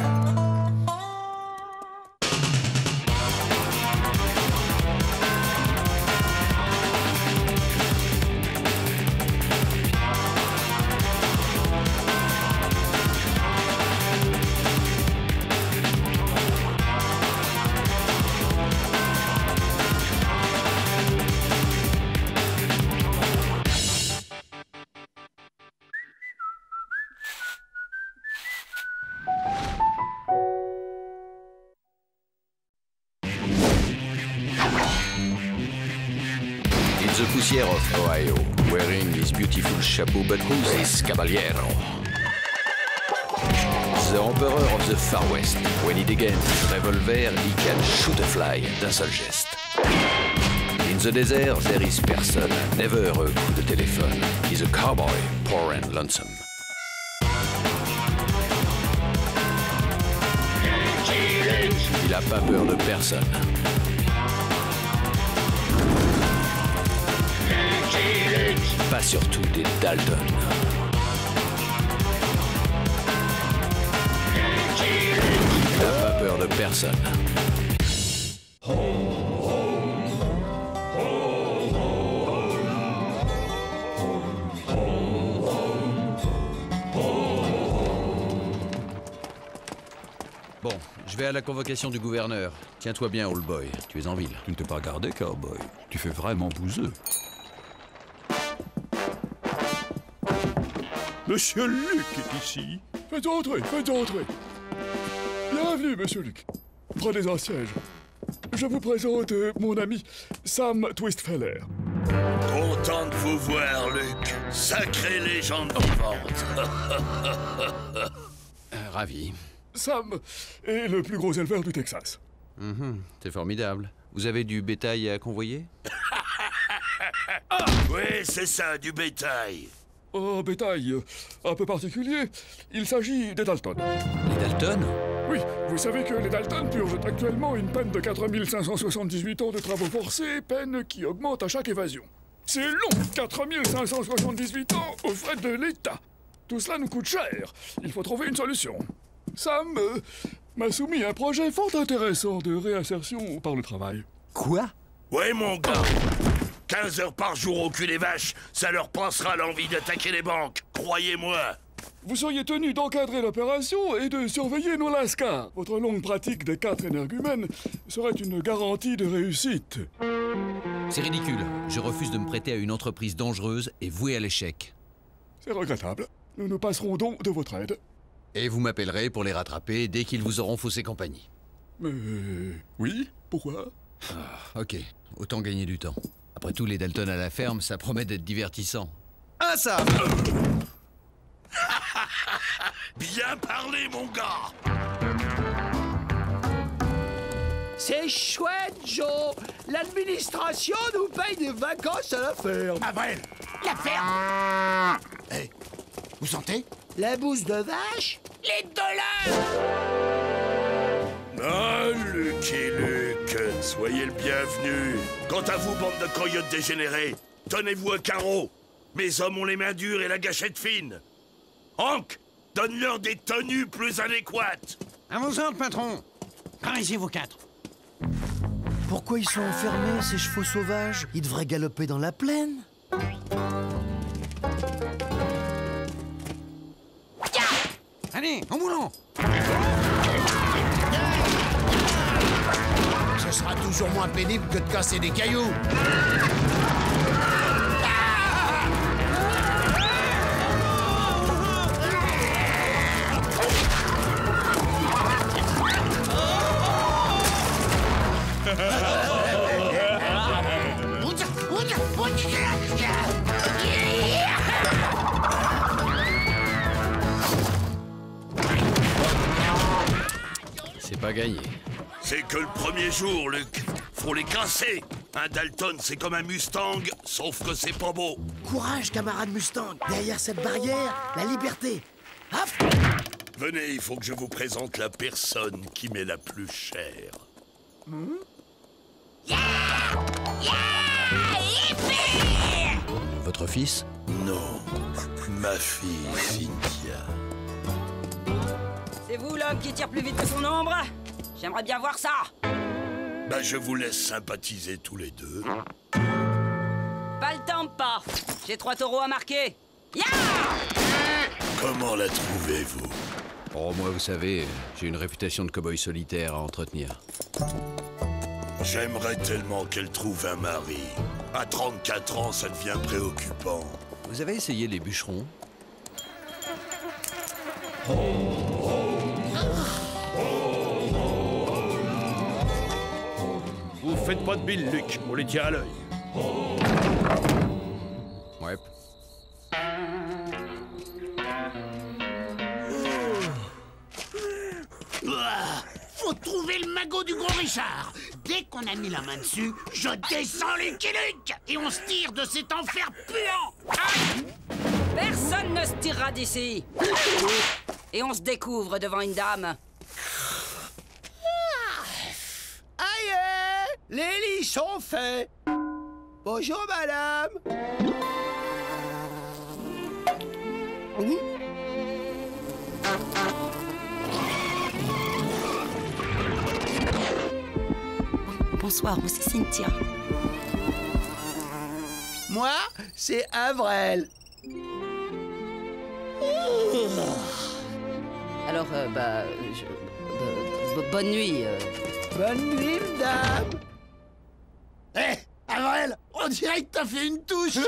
the poussière of Ohio, wearing his beautiful chapeau, but who's this caballero? The Emperor of the Far West. When he dégaine his revolver, he can shoot a fly d'un seul geste. In the desert, there is person, never a coup de téléphone. He's a cowboy, poor and lonesome. Il a pas peur de personne. Pas surtout des Dalton. Il n'a pas peur de personne. Bon, je vais à la convocation du gouverneur. Tiens-toi bien, old boy. Tu es en ville. Tu ne t'es pas gardé, cowboy. Tu fais vraiment bouseux. Monsieur Luc est ici. Faites entrer, faites entrer. Bienvenue, Monsieur Luc. Prenez un siège. Je vous présente mon ami Sam Twistfeller. Content de vous voir, Luc. Sacrée légende vivante. Ravi. Sam est le plus gros éleveur du Texas. C'est formidable. Vous avez du bétail à convoyer? Oui, c'est ça, du bétail. Un bétail un peu particulier. Il s'agit des Dalton. Les Dalton? Oui, vous savez que les Dalton purgent actuellement une peine de 4578 ans de travaux forcés, peine qui augmente à chaque évasion. C'est long, 4578 ans aux frais de l'État. Tout cela nous coûte cher. Il faut trouver une solution. Sam m'a soumis un projet fort intéressant de réinsertion par le travail. Quoi? Ouais, mon gars. 15 heures par jour au cul des vaches, ça leur passera l'envie d'attaquer les banques, croyez-moi. Vous seriez tenu d'encadrer l'opération et de surveiller nos lascars. Votre longue pratique des 4 énergumènes serait une garantie de réussite. C'est ridicule. Je refuse de me prêter à une entreprise dangereuse et vouée à l'échec. C'est regrettable. Nous nous passerons donc de votre aide. Et vous m'appellerez pour les rattraper dès qu'ils vous auront faussé compagnie. Mais... oui, pourquoi? Ok, autant gagner du temps. Après tout, les Dalton à la ferme, ça promet d'être divertissant. Ah, ça! Bien parlé, mon gars! C'est chouette, Joe! L'administration nous paye des vacances à la ferme! Ah ouais, la ferme! Hé, vous sentez? La bouse de vache? Les dollars! Ah, Luc et Luc, soyez le bienvenu. Quant à vous, bande de coyotes dégénérés, tenez-vous à carreau. Mes hommes ont les mains dures et la gâchette fine. Hank, donne-leur des tenues plus adéquates. À vos ordres, patron. Par ici, vous 4. Pourquoi ils sont enfermés, ces chevaux sauvages? Ils devraient galoper dans la plaine. Allez, au boulot! Ce sera toujours moins pénible que de casser des cailloux. C'est pas gagné. C'est que le premier jour, Luc. Faut les casser. Un Dalton, c'est comme un Mustang, sauf que c'est pas beau. Courage, camarade Mustang. Derrière cette barrière, la liberté. Hop! Venez, il faut que je vous présente la personne qui m'est la plus chère. Votre fils? Non, ma fille, Cynthia. C'est vous l'homme qui tire plus vite que son ombre? J'aimerais bien voir ça. Bah, je vous laisse sympathiser tous les deux. Pas le temps, pas. J'ai 3 taureaux à marquer. Ya! Comment la trouvez-vous? Oh, moi, vous savez, j'ai une réputation de cow-boy solitaire à entretenir. J'aimerais tellement qu'elle trouve un mari. À 34 ans, ça devient préoccupant. Vous avez essayé les bûcherons? Vous faites pas de bile, Luc, on les tient à l'œil. Ouais. Faut trouver le magot du gros Richard. Dès qu'on a mis la main dessus, je descends Lucky Luke et on se tire de cet enfer puant. Personne ne se tirera d'ici. Et on se découvre devant une dame. Aïe, les lits sont faits. Bonjour, madame. Bonsoir, moi c'est Cynthia. Moi, c'est Avrel. Alors, bonne nuit. Bonne nuit, madame. Hé, Avrel, on dirait que t'as fait une touche.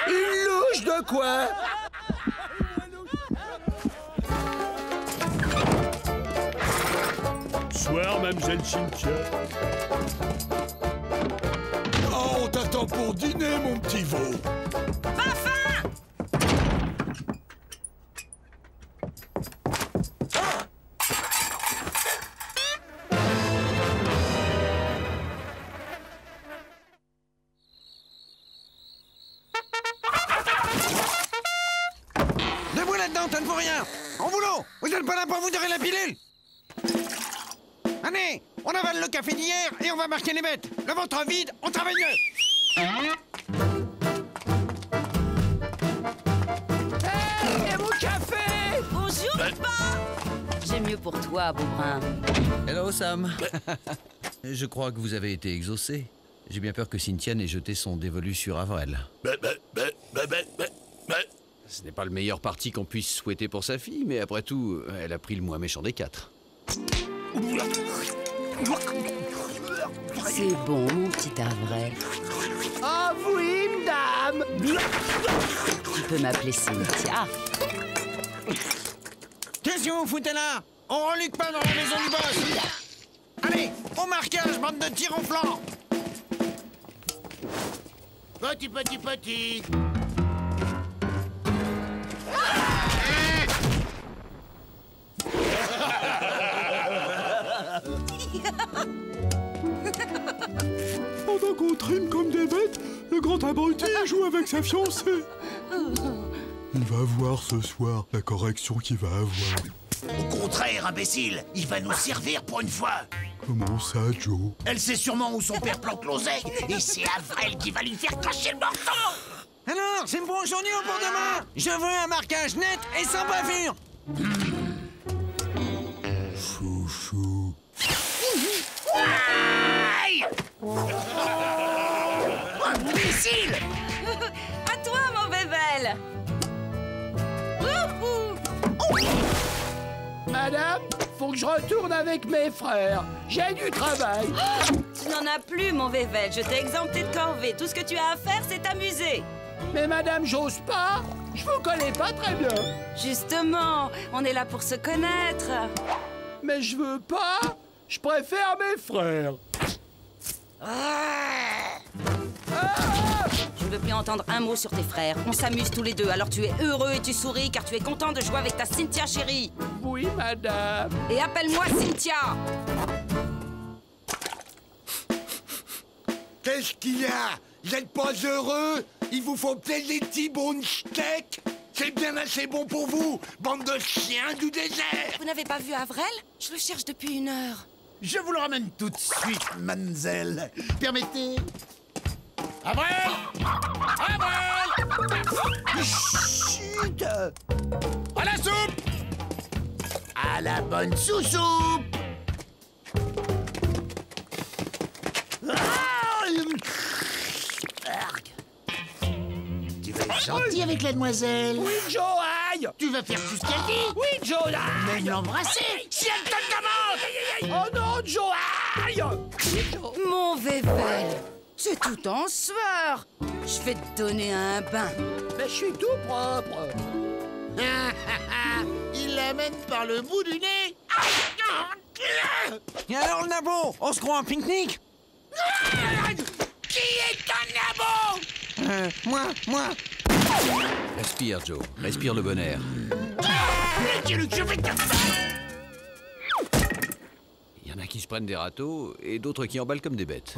Une louche de quoi? Bonsoir, mademoiselle Cynthia. Oh, on t'attend pour dîner, mon petit veau. Pas faim! Debout là-dedans, ça ne vaut rien. En boulot, vous n'êtes pas là pour vous dorer la pilule. Allez, on avale le café d'hier et on va marquer les bêtes. Le ventre vide, on travaille mieux. Hey, et mon café! Bonjour, papa. J'ai mieux pour toi, beau brun. Hello, Sam. Je crois que vous avez été exaucé. J'ai bien peur que Cynthia n'ait jeté son dévolu sur Avrel. Ce n'est pas le meilleur parti qu'on puisse souhaiter pour sa fille, mais après tout, elle a pris le moins méchant des quatre. C'est bon, mon petit Avrel. Ah oui, madame. Tu peux m'appeler Cynthia. Qu'est-ce que vous foutez là? On reluque pas dans la maison du boss. Allez, au marquage, bande de tirs au flanc. Petit. Pendant qu'on trime comme des bêtes, le grand abruti joue avec sa fiancée. Il va voir ce soir la correction qu'il va avoir. Au contraire, imbécile, il va nous servir pour une fois. Comment ça, Joe? Elle sait sûrement où son père plante l'oseille, et c'est Avrel qui va lui faire cracher le morceau. Alors, c'est pour aujourd'hui ou pour demain? Je veux un marquage net et sans bavure. Chouchou. Aïe! Imbécile! À toi, mon bébel. Madame, faut que je retourne avec mes frères. J'ai du travail. Tu n'en as plus, mon bébel. Je t'ai exempté de corvée. Tout ce que tu as à faire, c'est t'amuser. Mais madame, j'ose pas. Je vous connais pas très bien. Justement, on est là pour se connaître. Mais je veux pas. Je préfère mes frères. Je ne veux plus entendre un mot sur tes frères. On s'amuse tous les deux, alors tu es heureux et tu souris car tu es content de jouer avec ta Cynthia chérie. Oui, madame. Et appelle-moi Cynthia. Qu'est-ce qu'il y a? Vous n'êtes pas heureux? Il vous faut peut-être des petits bons steaks? C'est bien assez bon pour vous, bande de chiens du désert! Vous n'avez pas vu Avrel? Je le cherche depuis 1 heure. Je vous le ramène tout de suite, mademoiselle. Permettez. Avrel! Chut! À la soupe! À la bonne sous-soupe! Tu vas être gentil avec la demoiselle. Oui, Joe, aïe! Tu vas faire tout ce qu'elle dit. Oui, Joe, aïe! Même l'embrasser. Si elle te le demande! Oh non, Joe, aïe! Mon bébel, c'est tout en sueur. Je vais te donner un bain. Mais je suis tout propre. Il l'amène par le bout du nez. Et alors, le nabo, on se croit en pique-nique? est un abo? Moi. Respire, Joe. Respire le bon air. Lucky Luke, je vais te faire. Il y en a qui se prennent des râteaux et d'autres qui emballent comme des bêtes.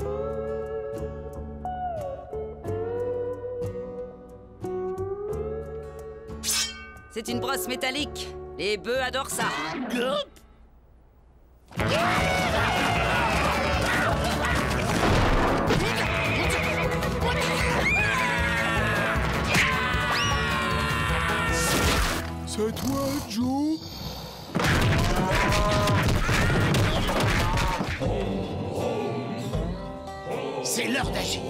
C'est une brosse métallique. Les bœufs adorent ça. C'est toi, Joe? C'est l'heure d'agir.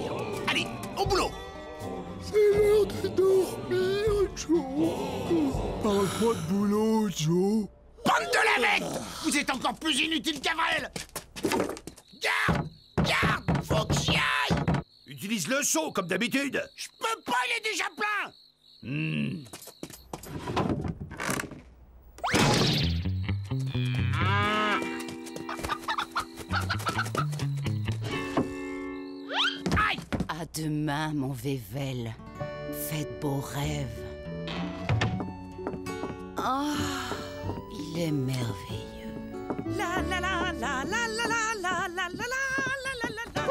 Allez, au boulot. C'est l'heure de dormir, Joe. Parle pas de boulot, Joe. Bande de lavettes! Vous êtes encore plus inutile qu'Avrel. Garde, faut que j'y aille. Utilise le seau, comme d'habitude. Je peux pas, il est déjà plein. Aïe! À demain, mon Vével. Faites beaux rêves. Oh, il est merveilleux. La la la la la la la la la la la la la.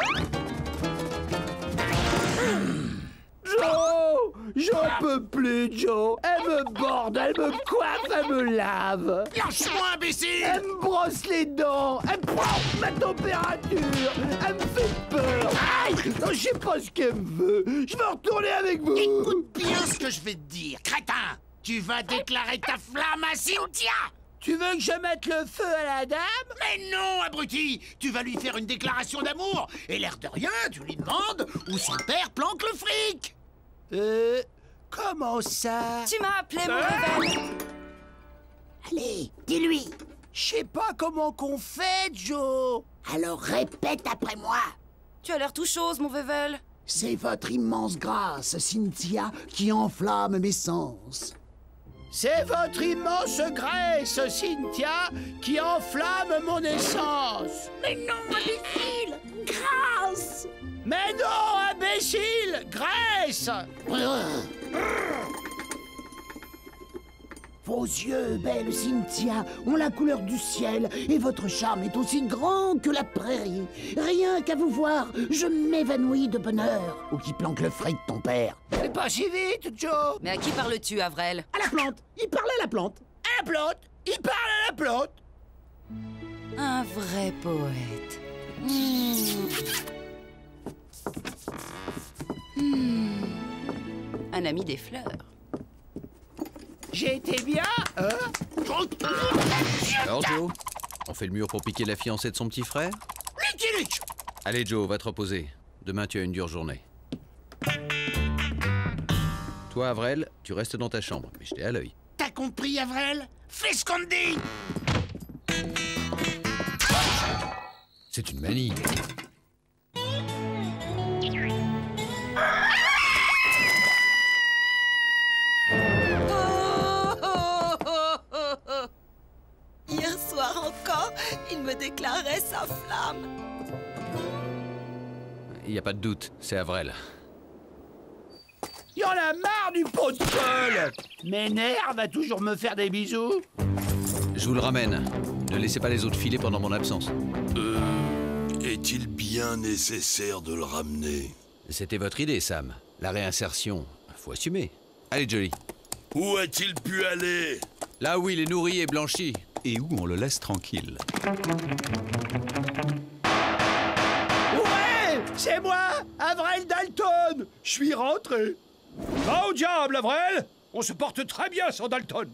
Joe! J'en peux plus, Joe! Elle me borde, elle me coiffe, elle me lave! Lâche-moi, imbécile! Elle me brosse les dents! Elle prend ma température! Elle me fait peur! Aïe! Je sais pas ce qu'elle me veut! Je veux retourner avec vous! Écoute bien ce que je vais te dire, crétin! Tu vas déclarer ta flamme à Cynthia! Tu veux que je mette le feu à la dame? Mais non, abruti! Tu vas lui faire une déclaration d'amour! Et l'air de rien, tu lui demandes où son père planque le fric! Comment ça? Tu m'as appelé, mon Vével. Allez, dis-lui! Je sais pas comment qu'on fait, Joe! Alors répète après moi! Tu as l'air tout chose, mon Vével. C'est votre immense grâce, Cynthia, qui enflamme mes sens. C'est votre immense graisse, Cynthia, qui enflamme mon essence! Mais non, imbécile! Grâce! Mais non, imbécile! Graisse! Vos yeux, belle Cynthia, ont la couleur du ciel et votre charme est aussi grand que la prairie. Rien qu'à vous voir, je m'évanouis de bonheur. Ou qui planque le fric de ton père. Mais pas si vite, Joe! Mais à qui parles-tu, Avrel? À la plante! Il parlait à la plante! À la plante! Il parle à la plante! Un vrai poète. Un ami des fleurs. J'ai été bien, hein? Alors, Joe, on fait le mur pour piquer la fiancée de son petit frère? Lucky Luke! Allez, Joe, va te reposer. Demain, tu as une dure journée. Toi, Avrel, tu restes dans ta chambre, mais je t'ai à l'œil. T'as compris, Avrel? Fais ce qu'on te dit! C'est une manie. Hier soir encore, il me déclarait sa flamme. Il n'y a pas de doute, c'est Avrel. Y'en a marre du pot de colle! M'énerve à toujours me faire des bisous. Je vous le ramène. Ne laissez pas les autres filer pendant mon absence. Est-il bien nécessaire de le ramener? C'était votre idée, Sam. La réinsertion, faut assumer. Allez, Jolly. Où a-t-il pu aller? Là où il est nourri et blanchi. Et où on le laisse tranquille. Ouais! C'est moi, Avrel Dalton! Je suis rentré. Va au diable, Avrel! On se porte très bien sans Dalton.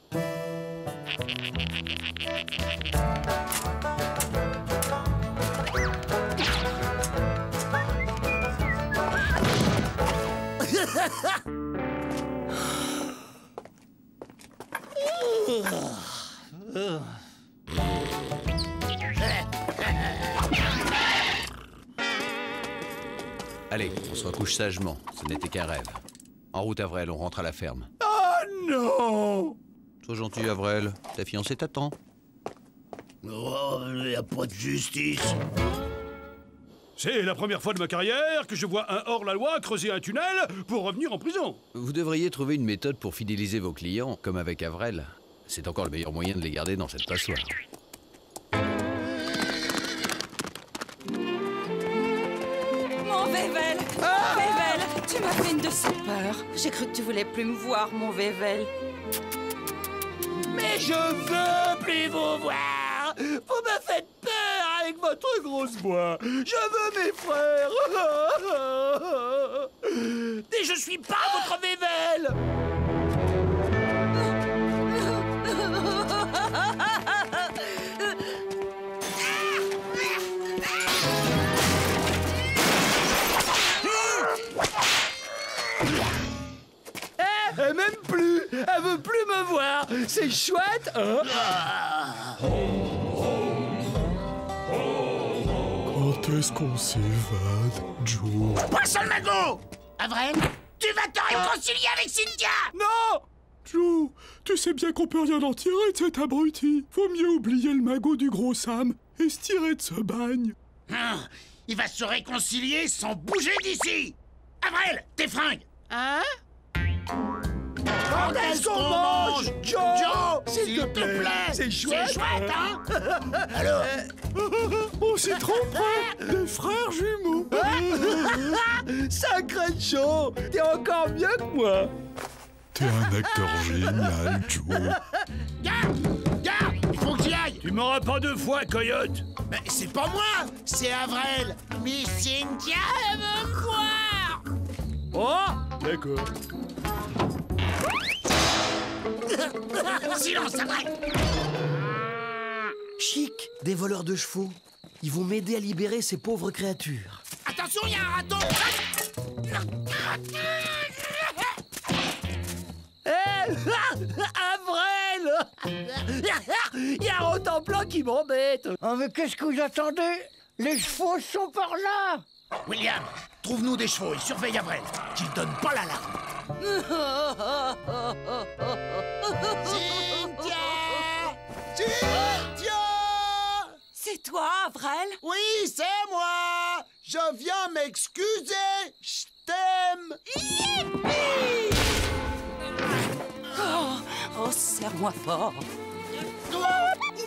Allez, on se recouche sagement. Ce n'était qu'un rêve. En route, Avrel, on rentre à la ferme. Oh non! Sois gentil, Avrel. Ta fiancée t'attend. Oh, y a pas de justice. C'est la première fois de ma carrière que je vois un hors-la-loi creuser un tunnel pour revenir en prison. Vous devriez trouver une méthode pour fidéliser vos clients, comme avec Avrel. C'est encore le meilleur moyen de les garder dans cette passoire. Mon Vével! Vével! Tu m'as fait une de ces peurs. J'ai cru que tu voulais plus me voir, mon Vével. Mais je veux plus vous voir. Vous me faites peur avec votre grosse voix. Je veux mes frères. Et je suis pas votre Vével. Elle m'aime plus. Elle veut plus me voir. C'est chouette, hein? Quand est-ce qu'on s'évade, Joe? Poisson le magot! Avrel, tu vas te réconcilier avec Cynthia! Non! Joe, tu sais bien qu'on peut rien en tirer de cet abruti. Faut mieux oublier le magot du gros Sam et se tirer de ce bagne. Il va se réconcilier sans bouger d'ici! Avrel, tes fringues! Hein? Quand est-ce qu'on mange, Joe? S'il te plaît. C'est chouette. C'est chouette, hein? Alors? On s'y tromperait. Des frères jumeaux. Sacré Joe. T'es encore mieux que moi. T'es un acteur génial, Joe. Garde! Il faut que j'y aille! Tu m'auras pas deux fois, coyote. Mais c'est pas moi! C'est Avrel! Mais Cynthia, elle veut me voir! Oh! D'accord. Silence, Avrel! Chic, des voleurs de chevaux. Ils vont m'aider à libérer ces pauvres créatures. Attention, il y a un raton! Avrel! Il y a un Rotenplan qui m'embête. Oh, mais qu'est-ce que vous attendez? Les chevaux sont par là. William, trouve-nous des chevaux et surveille Avrel, qu'il donne pas l'alarme. Cynthia! C'est toi, Avrel? Oui, c'est moi! Je viens m'excuser! Je t'aime! Oh, serre-moi fort.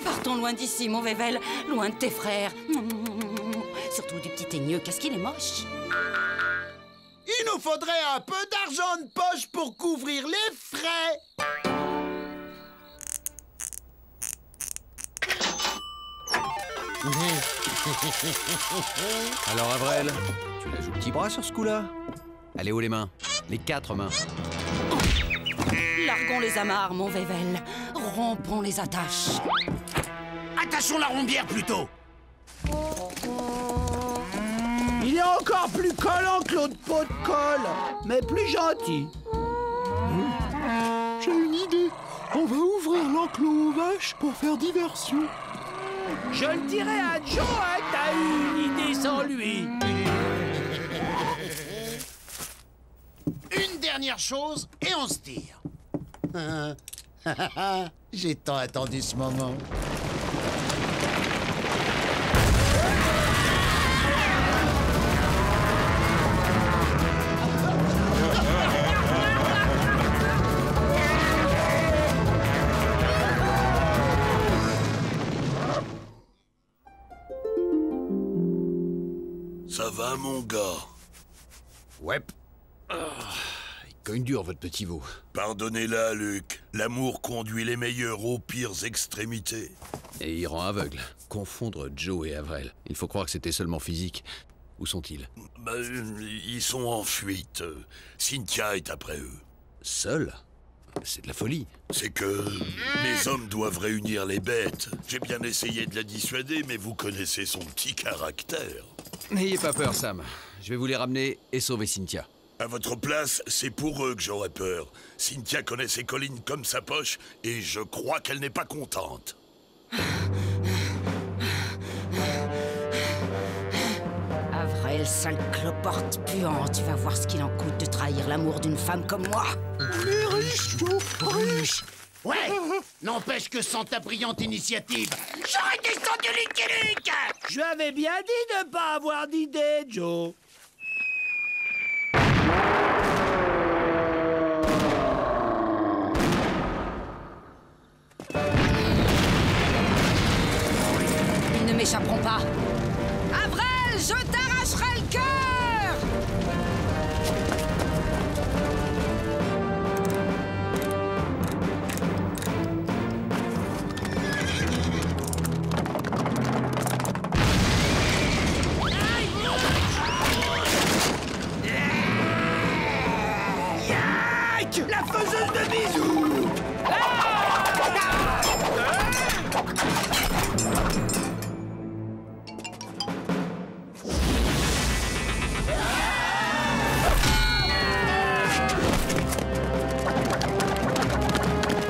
Partons loin d'ici, mon Vével, loin de tes frères. Surtout du petit teigneux, qu'est-ce qu'il est moche. Il nous faudrait un peu d'argent de poche pour couvrir les frais. Alors Avrel, tu la joues petit bras sur ce coup-là? Allez, haut les mains. Les 4 mains. Larguons les amarres, mon Vével. Rompons les attaches. Attachons la rombière plutôt. Il est encore plus collant que l'autre pot de colle, mais plus gentil. J'ai une idée. On va ouvrir l'enclos aux vaches pour faire diversion. Je le dirai à Joe, hein, t'as eu une idée sans lui. Une dernière chose et on se tire. J'ai tant attendu ce moment. Ça va, mon gars? Ouais. Il cogne dur, votre petit veau. Pardonnez-la, Luc. L'amour conduit les meilleurs aux pires extrémités. Et il rend aveugle. Confondre Joe et Avrel. Il faut croire que c'était seulement physique. Où sont-ils? Bah, ils sont en fuite. Cynthia est après eux. Seul? C'est de la folie. C'est que les hommes doivent réunir les bêtes. J'ai bien essayé de la dissuader, mais vous connaissez son petit caractère. N'ayez pas peur, Sam. Je vais vous les ramener et sauver Cynthia. À votre place, c'est pour eux que j'aurais peur. Cynthia connaît ses collines comme sa poche, et je crois qu'elle n'est pas contente. Avrel, sale cloporte puant, tu vas voir ce qu'il en coûte de trahir l'amour d'une femme comme moi. On est riche, Joe, riche. Ouais. N'empêche que sans ta brillante initiative, j'aurais descendu Lucky Luke. Je avais bien dit de pas avoir d'idée, Joe. Ils ne m'échapperont pas. Avril, je t'arracherai le cœur! La faiseuse de bisous!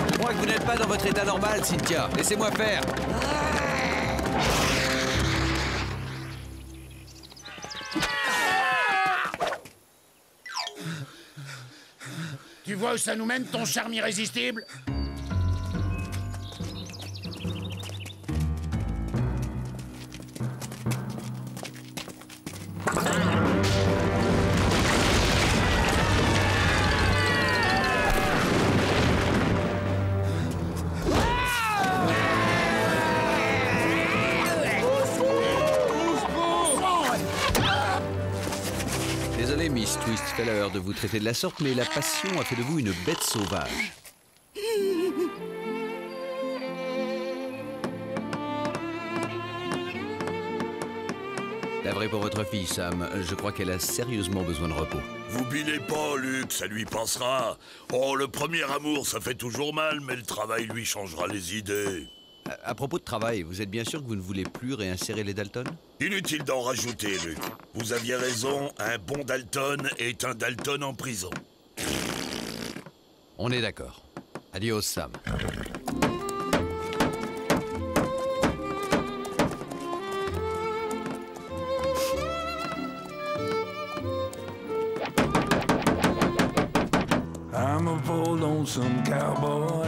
Je crois que vous n'êtes pas dans votre état normal, Cynthia. Laissez-moi faire. Tu vois où ça nous mène, ton charme irrésistible? Désolé, Miss Twistfeller, de vous traiter de la sorte, mais la passion a fait de vous une bête sauvage. Navré pour votre fille, Sam. Je crois qu'elle a sérieusement besoin de repos. Vous bilez pas, Luc, ça lui passera. Oh, le premier amour, ça fait toujours mal, mais le travail lui changera les idées. À propos de travail, vous êtes bien sûr que vous ne voulez plus réinsérer les Dalton? Inutile d'en rajouter, Luc. Vous aviez raison, un bon Dalton est un Dalton en prison. On est d'accord. Adios, Sam. I'm a poor lonesome cowboy